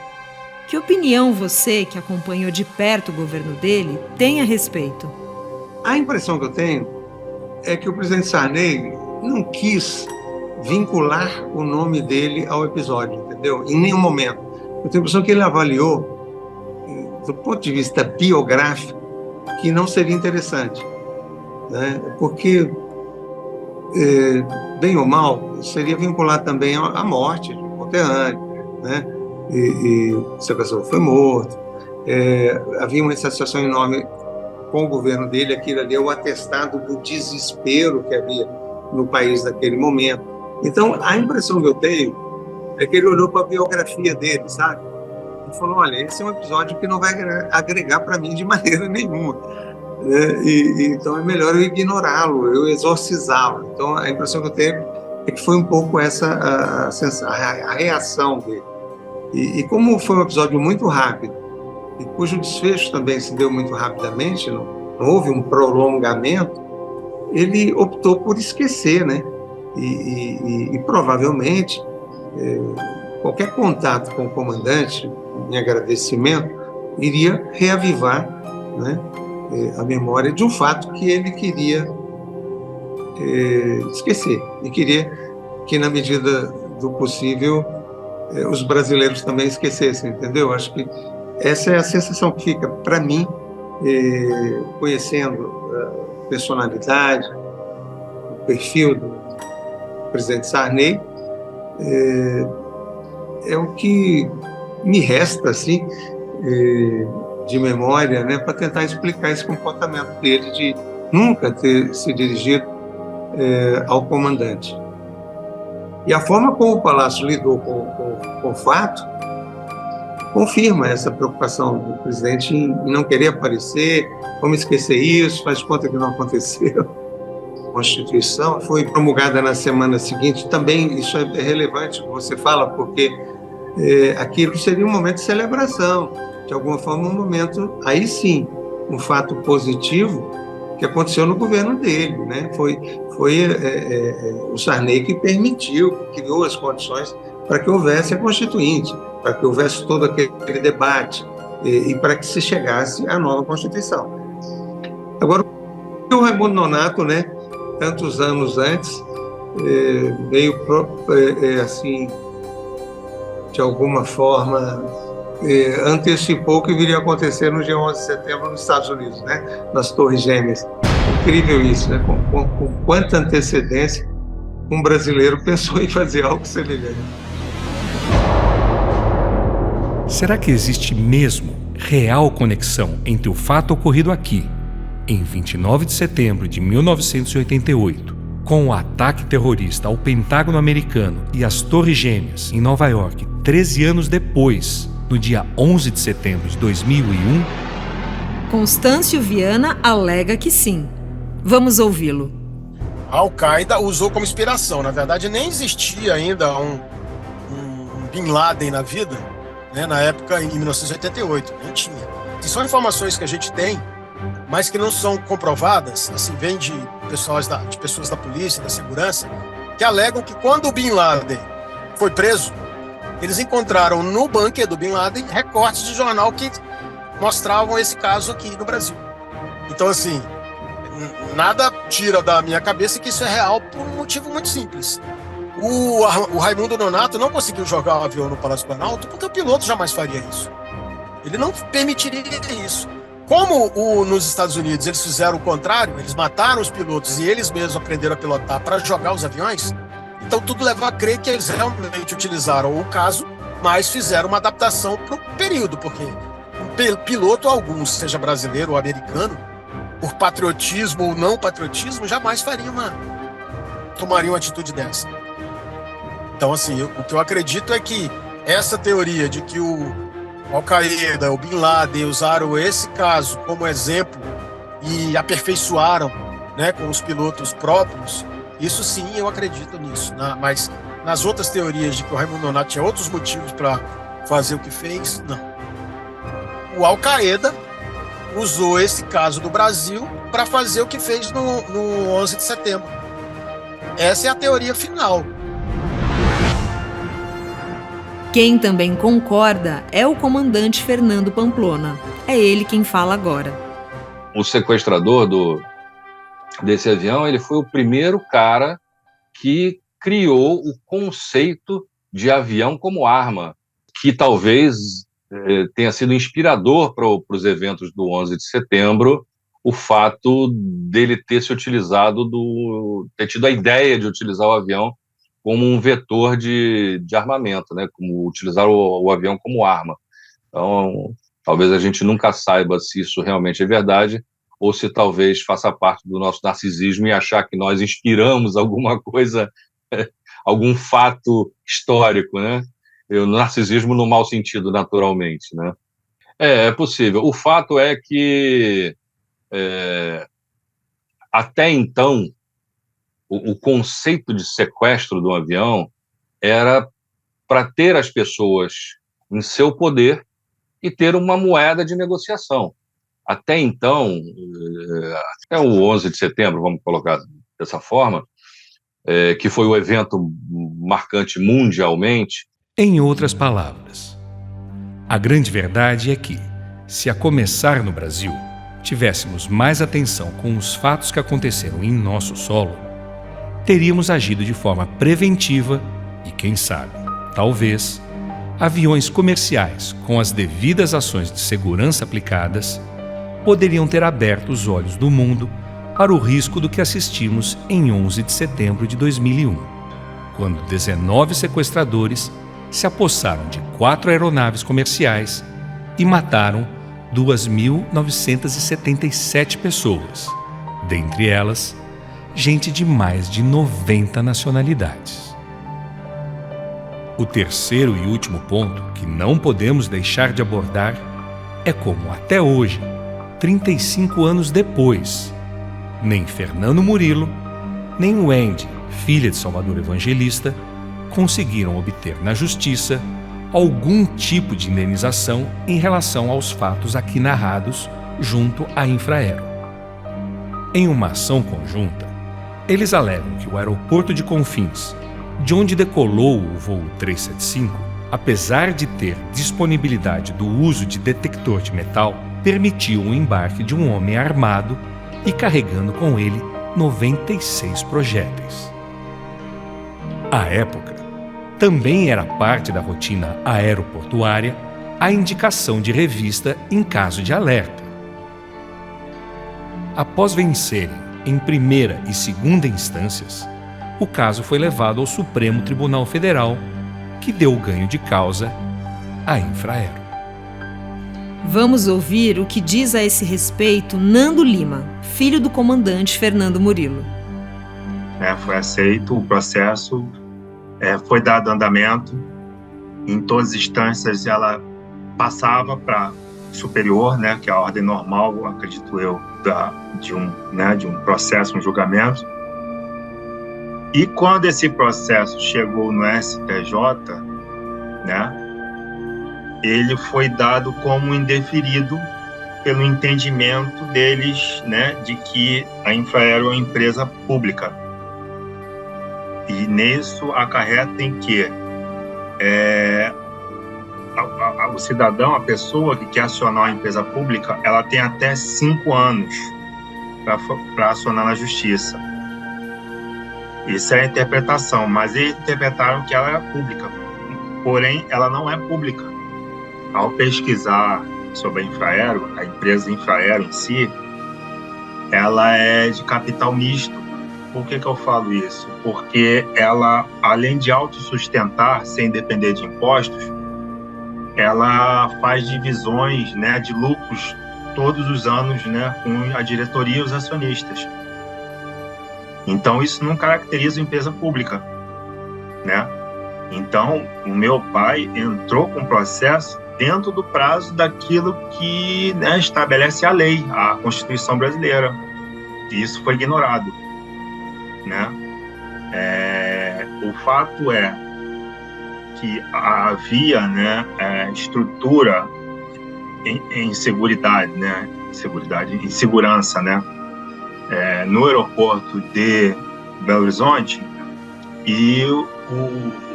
Speaker 2: Que opinião você, que acompanhou de perto o governo dele, tem a respeito?
Speaker 11: A impressão que eu tenho é que o presidente Sarney não quis vincular o nome dele ao episódio, entendeu? Em nenhum momento. Eu tenho a impressão que ele avaliou, do ponto de vista biográfico, que não seria interessante, né? Porque, bem ou mal, seria vincular também à morte de um conterrâneo, né? E o sequestrador foi morto. Havia uma insatisfação enorme com o governo dele, aquilo ali é o atestado do desespero que havia no país naquele momento. Então, a impressão que eu tenho é que ele olhou para a biografia dele, sabe? E falou, olha, esse é um episódio que não vai agregar para mim de maneira nenhuma. Então, é melhor eu ignorá-lo, eu exorcizá-lo. Então, a impressão que eu tenho é que foi um pouco essa a reação dele. E como foi um episódio muito rápido, e cujo desfecho também se deu muito rapidamente, não houve um prolongamento, ele optou por esquecer, né? E provavelmente qualquer contato com o comandante, em agradecimento, iria reavivar, né, a memória de um fato que ele queria esquecer, e queria que, na medida do possível, os brasileiros também esquecessem, entendeu? Acho que essa é a sensação que fica para mim, conhecendo a personalidade, o perfil do presidente Sarney, é o que me resta, assim, de memória, né, para tentar explicar esse comportamento dele de nunca ter se dirigido ao comandante. E a forma como o Palácio lidou com o fato confirma essa preocupação do presidente em não querer aparecer, vamos esquecer isso, faz conta que não aconteceu. A Constituição foi promulgada na semana seguinte, também isso é relevante que você fala, porque aquilo seria um momento de celebração, de alguma forma um momento, aí sim, um fato positivo que aconteceu no governo dele, né? Foi o Sarney que permitiu, que criou as condições para que houvesse a Constituinte, para que houvesse todo aquele debate e para que se chegasse à nova Constituição. Agora, o Raimundo Nonato, né, tantos anos antes, veio assim, de alguma forma, antecipou o que viria a acontecer no dia 11 de setembro nos Estados Unidos, né, nas Torres Gêmeas. Incrível isso, né? Com quanta antecedência um brasileiro pensou em fazer algo semelhante.
Speaker 3: Será que existe mesmo real conexão entre o fato ocorrido aqui, em 29 de setembro de 1988, com o ataque terrorista ao Pentágono americano e às Torres Gêmeas, em Nova York, 13 anos depois, no dia 11 de setembro de 2001?
Speaker 2: Constâncio Viana alega que sim. Vamos ouvi-lo.
Speaker 10: A Al-Qaeda usou como inspiração. Na verdade, nem existia ainda um Bin Laden na vida, né, na época, em 1988. Nem tinha. E são informações que a gente tem, mas que não são comprovadas, assim, vem de pessoas da polícia, da segurança, que alegam que quando o Bin Laden foi preso, eles encontraram no bunker do Bin Laden recortes de jornal que mostravam esse caso aqui no Brasil. Então, assim, nada tira da minha cabeça que isso é real por um motivo muito simples. O Raimundo Nonato não conseguiu jogar o avião no Palácio Planalto porque o piloto jamais faria isso. Ele não permitiria isso. Como nos Estados Unidos eles fizeram o contrário, eles mataram os pilotos e eles mesmos aprenderam a pilotar para jogar os aviões, então tudo leva a crer que eles realmente utilizaram o caso, mas fizeram uma adaptação para o período, porque um piloto algum, seja brasileiro ou americano, por patriotismo ou não patriotismo, jamais tomaria uma atitude dessa. Então, assim, o que eu acredito é que essa teoria de que o Al-Qaeda, o Bin Laden usaram esse caso como exemplo e aperfeiçoaram, né, com os pilotos próprios, isso sim, eu acredito nisso. Mas nas outras teorias de que o Raimundo Nonato tinha outros motivos para fazer o que fez, não. O Al-Qaeda usou esse caso do Brasil para fazer o que fez no 11 de setembro. Essa é a teoria final.
Speaker 2: Quem também concorda é o comandante Fernando Pamplona. É ele quem fala agora.
Speaker 6: O sequestrador desse avião, ele foi o primeiro cara que criou o conceito de avião como arma, que talvez tenha sido inspirador para os eventos do 11 de setembro, o fato dele ter ter tido a ideia de utilizar o avião como um vetor de armamento, né? Como utilizar o avião como arma. Então, talvez a gente nunca saiba se isso realmente é verdade, ou se talvez faça parte do nosso narcisismo e achar que nós inspiramos alguma coisa, algum fato histórico, né? O narcisismo no mau sentido, naturalmente, né? É possível. O fato é que, até então, o conceito de sequestro de um avião era para ter as pessoas em seu poder
Speaker 12: e ter uma moeda de negociação. Até então, até o 11 de setembro, vamos colocar dessa forma, que foi o evento marcante mundialmente.
Speaker 3: Em outras palavras, a grande verdade é que, se a começar no Brasil, tivéssemos mais atenção com os fatos que aconteceram em nosso solo, teríamos agido de forma preventiva e, quem sabe, talvez, aviões comerciais com as devidas ações de segurança aplicadas poderiam ter aberto os olhos do mundo para o risco do que assistimos em 11 de setembro de 2001, quando 19 sequestradores se apossaram de 4 aeronaves comerciais e mataram 2.977 pessoas, dentre elas, gente de mais de 90 nacionalidades. O terceiro e último ponto que não podemos deixar de abordar é como, até hoje, 35 anos depois, nem Fernando Murilo, nem Wendy, filha de Salvador Evangelista, conseguiram obter na justiça algum tipo de indenização em relação aos fatos aqui narrados junto à Infraero. Em uma ação conjunta, eles alegam que o aeroporto de Confins, de onde decolou o voo 375, apesar de ter disponibilidade do uso de detector de metal, permitiu o embarque de um homem armado e carregando com ele 96 projéteis. À época, também era parte da rotina aeroportuária a indicação de revista em caso de alerta. Após vencerem em primeira e segunda instâncias, o caso foi levado ao Supremo Tribunal Federal, que deu o ganho de causa à Infraero.
Speaker 2: Vamos ouvir o que diz a esse respeito Nando Lima, filho do comandante Fernando Murilo.
Speaker 13: Foi aceito o processo, foi dado andamento. Em todas as instâncias ela passava para superior, que é a ordem normal, acredito eu, de um processo, um julgamento. E quando esse processo chegou no STJ, ele foi dado como indeferido pelo entendimento deles, de que a Infraero é uma empresa pública. E nisso acarreta em que o cidadão, a pessoa que quer acionar a empresa pública, ela tem até 5 anos para acionar na justiça. Isso é a interpretação, mas eles interpretaram que ela era pública, porém ela não é pública. Ao pesquisar sobre a Infraero, a empresa Infraero em si, ela é de capital misto. Por que eu falo isso? Porque ela, além de autossustentar, sem depender de impostos, ela faz divisões de lucros todos os anos com a diretoria e os acionistas. Então, isso não caracteriza uma empresa pública, Então, o meu pai entrou com o processo dentro do prazo daquilo que estabelece a lei, a Constituição brasileira. E isso foi ignorado, O fato é que havia, estrutura em seguridade, em segurança, no aeroporto de Belo Horizonte, e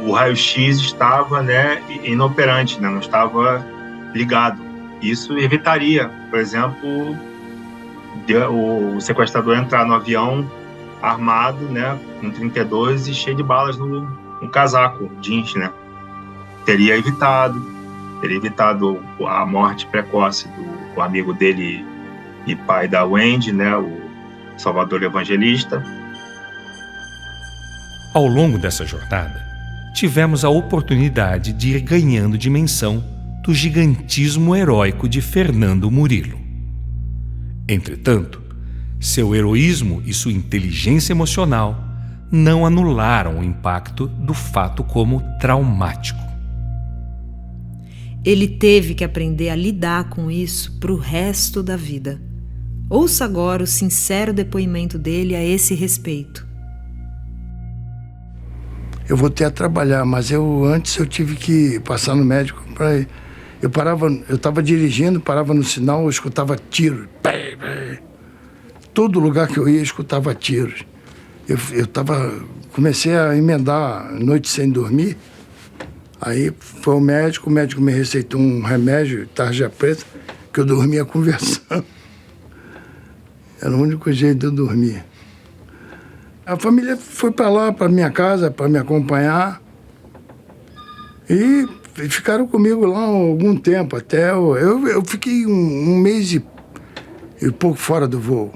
Speaker 13: o raio-x estava inoperante, não estava ligado. Isso evitaria, por exemplo, o sequestrador entrar no avião armado, com 32 e cheio de balas no casaco jeans, Teria evitado a morte precoce do amigo dele e pai da Wendy, o Salvador Evangelista.
Speaker 3: Ao longo dessa jornada, tivemos a oportunidade de ir ganhando dimensão do gigantismo heróico de Fernando Murilo. Entretanto, seu heroísmo e sua inteligência emocional não anularam o impacto do fato como traumático.
Speaker 2: Ele teve que aprender a lidar com isso para o resto da vida. Ouça agora o sincero depoimento dele a esse respeito.
Speaker 7: Eu voltei a trabalhar, mas antes eu tive que passar no médico para Eu estava dirigindo, parava no sinal, eu escutava tiros. Todo lugar que eu ia, eu escutava tiros. Comecei a emendar noite sem dormir. Aí foi o médico me receitou um remédio, tarja preta, que eu dormia conversando. Era o único jeito de eu dormir. A família foi para lá, para minha casa, para me acompanhar. E ficaram comigo lá algum tempo, até eu fiquei um mês e pouco fora do voo,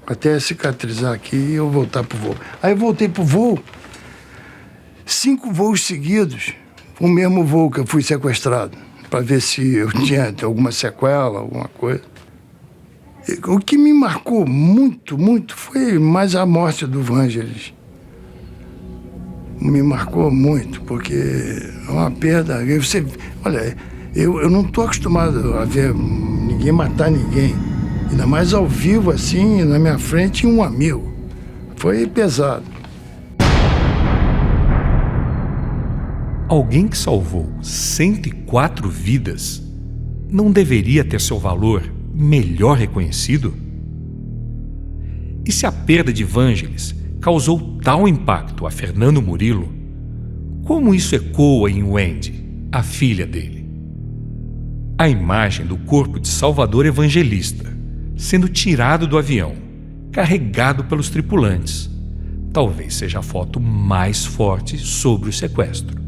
Speaker 7: até cicatrizar aqui e eu voltar pro voo. Aí eu voltei pro voo, 5 voos seguidos, o mesmo voo que eu fui sequestrado, para ver se eu tinha alguma sequela, alguma coisa. O que me marcou muito, muito, foi mais a morte do Vangelis. Me marcou muito, porque é uma perda. Olha, eu não estou acostumado a ver ninguém matar ninguém. Ainda mais ao vivo, assim, na minha frente, um amigo. Foi pesado.
Speaker 3: Alguém que salvou 104 vidas não deveria ter seu valor melhor reconhecido? E se a perda de Vangelis causou tal impacto a Fernando Murilo, como isso ecoa em Wendy, a filha dele? A imagem do corpo de Salvador Evangelista sendo tirado do avião, carregado pelos tripulantes, talvez seja a foto mais forte sobre o sequestro.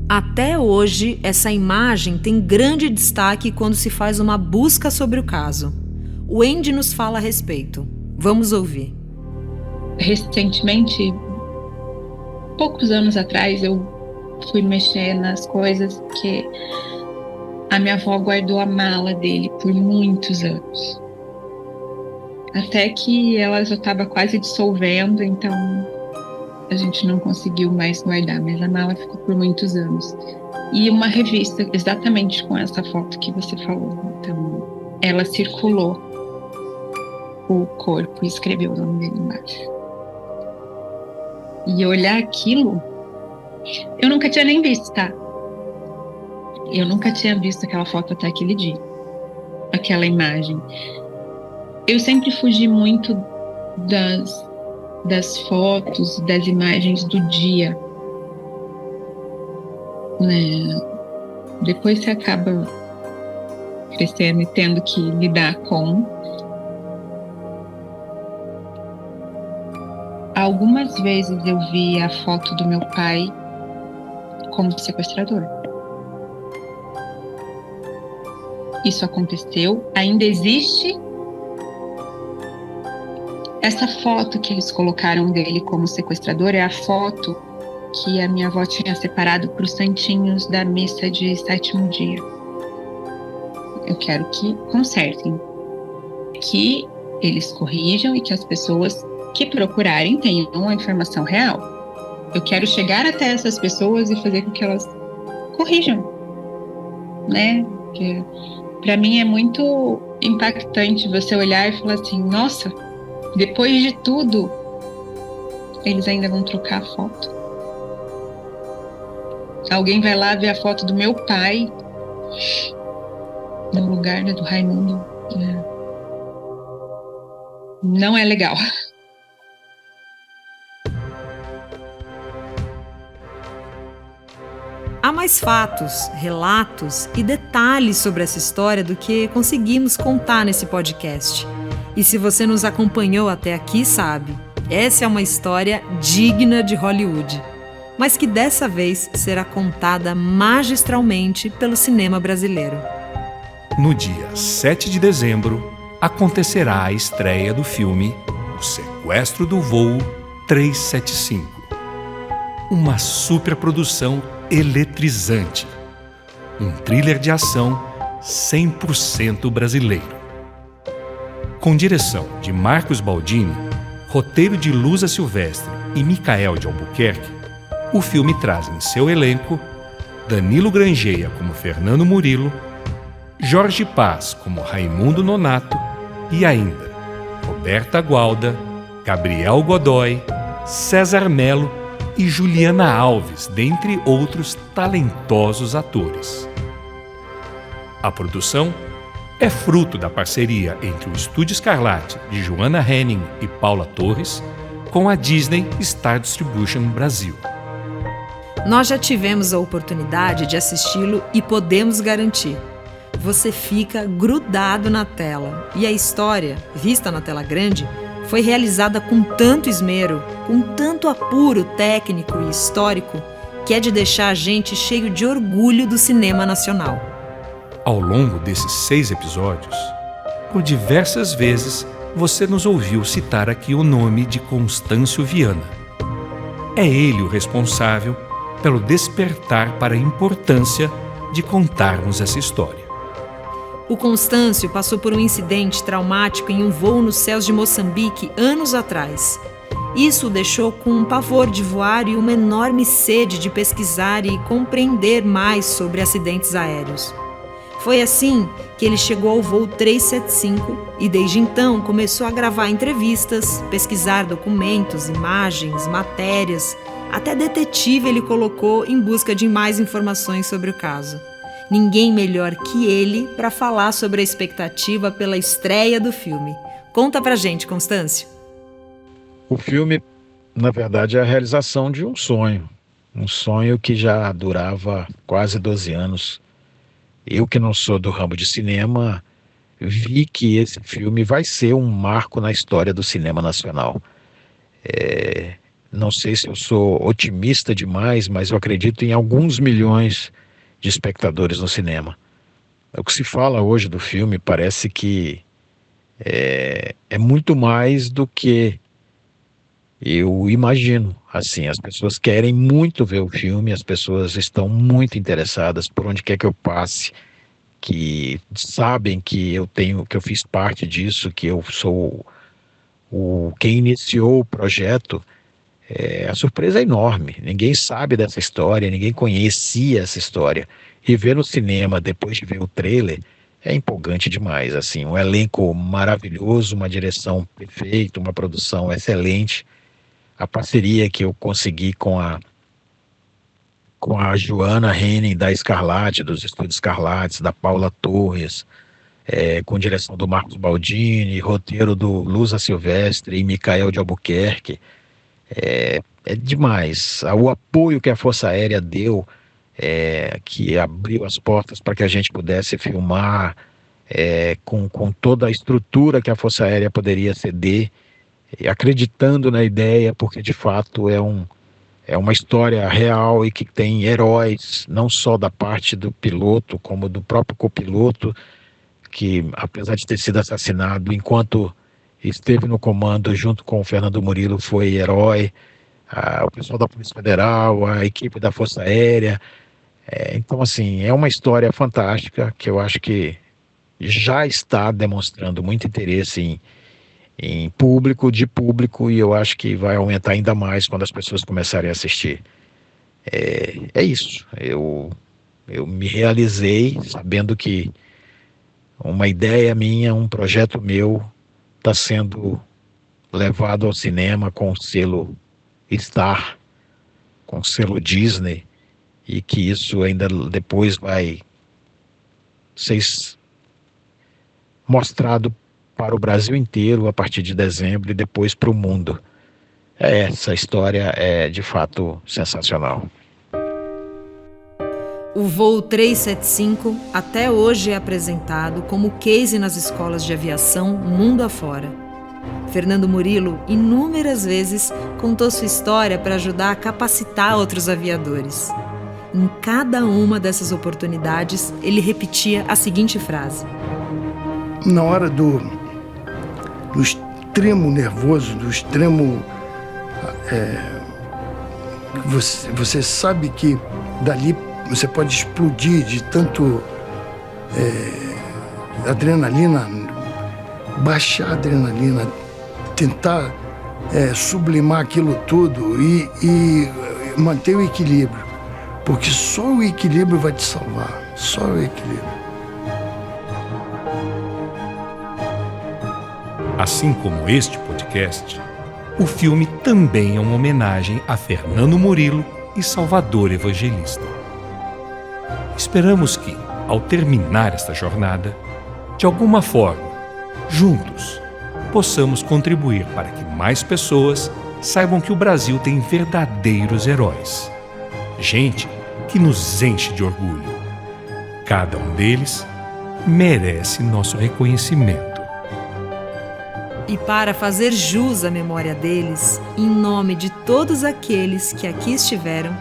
Speaker 2: Até hoje, essa imagem tem grande destaque quando se faz uma busca sobre o caso. O Wendy nos fala a respeito. Vamos ouvir.
Speaker 14: Recentemente, poucos anos atrás, eu fui mexer nas coisas que a minha avó guardou a mala dele por muitos anos. Até que ela já estava quase dissolvendo, então a gente não conseguiu mais guardar, mas a mala ficou por muitos anos. E uma revista exatamente com essa foto que você falou. Então, ela circulou o corpo e escreveu o nome dele embaixo. E olhar aquilo, eu nunca tinha nem visto, tá? Eu nunca tinha visto aquela foto até aquele dia. Aquela imagem. Eu sempre fugi muito das fotos, das imagens do dia, né? Depois você acaba crescendo e tendo que lidar com. Algumas vezes eu vi a foto do meu pai como sequestrador. Isso aconteceu, ainda existe. Essa foto que eles colocaram dele como sequestrador é a foto que a minha avó tinha separado para os santinhos da missa de 7º dia. Eu quero que consertem, que eles corrijam e que as pessoas que procurarem tenham a informação real. Eu quero chegar até essas pessoas e fazer com que elas corrijam, né? Porque para mim é muito impactante você olhar e falar assim, nossa, depois de tudo, eles ainda vão trocar a foto. Alguém vai lá ver a foto do meu pai no lugar do Raimundo. Não é legal.
Speaker 2: Há mais fatos, relatos e detalhes sobre essa história do que conseguimos contar nesse podcast. E se você nos acompanhou até aqui, sabe, essa é uma história digna de Hollywood, mas que dessa vez será contada magistralmente pelo cinema brasileiro.
Speaker 3: No dia 7 de dezembro, acontecerá a estreia do filme O Sequestro do Voo 375. Uma superprodução eletrizante. Um thriller de ação 100% brasileiro. Com direção de Marcos Baldini, roteiro de Luza Silvestre e Micael de Albuquerque, o filme traz em seu elenco Danilo Grangeia como Fernando Murilo, Jorge Paz como Raimundo Nonato e ainda Roberta Gualda, Gabriel Godoy, César Melo e Juliana Alves, dentre outros talentosos atores. A produção é fruto da parceria entre o Estúdio Escarlate, de Joana Henning e Paula Torres, com a Disney Star Distribution Brasil.
Speaker 2: Nós já tivemos a oportunidade de assisti-lo e podemos garantir: você fica grudado na tela. E a história, vista na tela grande, foi realizada com tanto esmero, com tanto apuro técnico e histórico, que é de deixar a gente cheio de orgulho do cinema nacional.
Speaker 3: Ao longo desses 6 episódios, por diversas vezes você nos ouviu citar aqui o nome de Constâncio Viana. É ele o responsável pelo despertar para a importância de contarmos essa história.
Speaker 2: O Constâncio passou por um incidente traumático em um voo nos céus de Moçambique anos atrás. Isso o deixou com um pavor de voar e uma enorme sede de pesquisar e compreender mais sobre acidentes aéreos. Foi assim que ele chegou ao voo 375 e desde então começou a gravar entrevistas, pesquisar documentos, imagens, matérias. Até detetive ele colocou em busca de mais informações sobre o caso. Ninguém melhor que ele para falar sobre a expectativa pela estreia do filme. Conta pra gente, Constâncio.
Speaker 8: O filme, na verdade, é a realização de um sonho. Um sonho que já durava quase 12 anos. Eu, que não sou do ramo de cinema, vi que esse filme vai ser um marco na história do cinema nacional. Não sei se eu sou otimista demais, mas eu acredito em alguns milhões de espectadores no cinema. O que se fala hoje do filme parece que é muito mais do que eu imagino. Assim, as pessoas querem muito ver o filme, as pessoas estão muito interessadas por onde quer que eu passe, que sabem que eu fiz parte disso, que eu sou quem iniciou o projeto. A surpresa é enorme. Ninguém sabe dessa história, ninguém conhecia essa história. E ver no cinema depois de ver o trailer é empolgante demais. Assim, um elenco maravilhoso, uma direção perfeita, uma produção excelente. A parceria que eu consegui com a Joana Henning da Escarlate, dos Estúdios Escarlates, da Paula Torres, com direção do Marcos Baldini, roteiro do Lusa Silvestre e Micael de Albuquerque. É demais. O apoio que a Força Aérea deu, que abriu as portas para que a gente pudesse filmar, com toda a estrutura que a Força Aérea poderia ceder, acreditando na ideia, porque de fato é uma história real e que tem heróis, não só da parte do piloto, como do próprio copiloto, que apesar de ter sido assassinado enquanto esteve no comando junto com o Fernando Murilo, foi herói, o pessoal da Polícia Federal, a equipe da Força Aérea. Então, assim, é uma história fantástica que eu acho que já está demonstrando muito interesse em público, e eu acho que vai aumentar ainda mais quando as pessoas começarem a assistir. É isso. Eu me realizei sabendo que uma ideia minha, um projeto meu, está sendo levado ao cinema com o selo Star, com o selo Disney, e que isso ainda depois vai ser mostrado para o Brasil inteiro a partir de dezembro e depois para o mundo. Essa história é de fato sensacional.
Speaker 2: O voo 375 até hoje é apresentado como case nas escolas de aviação mundo afora. Fernando Murilo inúmeras vezes contou sua história para ajudar a capacitar outros aviadores. Em cada uma dessas oportunidades, ele repetia a seguinte frase:
Speaker 7: na hora do extremo nervoso, do extremo... você sabe que dali você pode explodir de tanto adrenalina, baixar a adrenalina, tentar sublimar aquilo tudo e manter o equilíbrio, porque só o equilíbrio vai te salvar, só o equilíbrio.
Speaker 3: Assim como este podcast, o filme também é uma homenagem a Fernando Murilo e Salvador Evangelista. Esperamos que, ao terminar esta jornada, de alguma forma, juntos, possamos contribuir para que mais pessoas saibam que o Brasil tem verdadeiros heróis. Gente que nos enche de orgulho. Cada um deles merece nosso reconhecimento.
Speaker 2: E para fazer jus à memória deles, em nome de todos aqueles que aqui estiveram,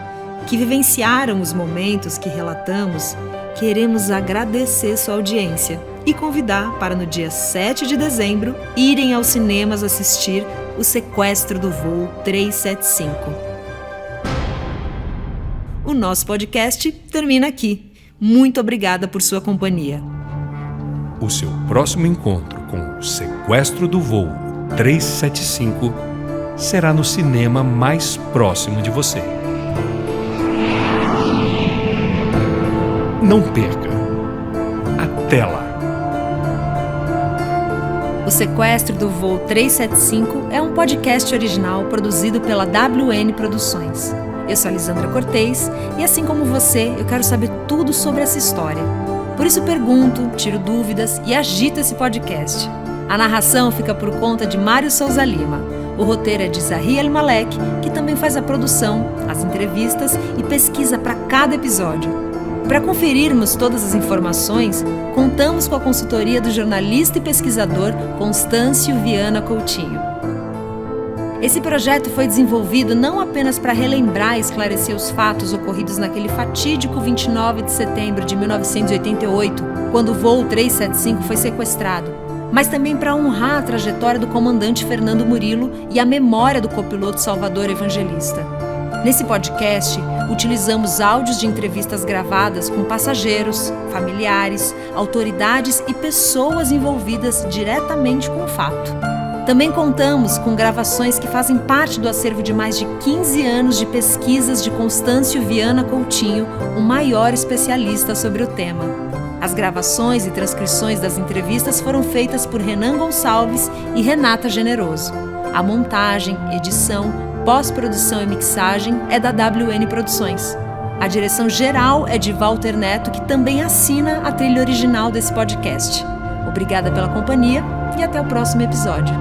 Speaker 2: que vivenciaram os momentos que relatamos, queremos agradecer sua audiência e convidar para no dia 7 de dezembro irem aos cinemas assistir O Sequestro do Voo 375. O nosso podcast termina aqui. Muito obrigada por sua companhia.
Speaker 3: O seu próximo encontro com O Sequestro do Voo 375 será no cinema mais próximo de você. Não perca. Até lá!
Speaker 2: O Sequestro do Voo 375 é um podcast original produzido pela WN Produções. Eu sou a Lisandra Cortez e, assim como você, eu quero saber tudo sobre essa história. Por isso pergunto, tiro dúvidas e agito esse podcast. A narração fica por conta de Mário Souza Lima. O roteiro é de Zahri El Malek, que também faz a produção, as entrevistas e pesquisa para cada episódio. Para conferirmos todas as informações, contamos com a consultoria do jornalista e pesquisador Constâncio Viana Coutinho. Esse projeto foi desenvolvido não apenas para relembrar e esclarecer os fatos ocorridos naquele fatídico 29 de setembro de 1988, quando o voo 375 foi sequestrado, mas também para honrar a trajetória do comandante Fernando Murilo e a memória do copiloto Salvador Evangelista. Nesse podcast, utilizamos áudios de entrevistas gravadas com passageiros, familiares, autoridades e pessoas envolvidas diretamente com o fato. Também contamos com gravações que fazem parte do acervo de mais de 15 anos de pesquisas de Constâncio Viana Coutinho, o maior especialista sobre o tema. As gravações e transcrições das entrevistas foram feitas por Renan Gonçalves e Renata Generoso. A montagem, edição, pós-produção e mixagem é da WN Produções. A direção geral é de Walter Neto, que também assina a trilha original desse podcast. Obrigada pela companhia e até o próximo episódio.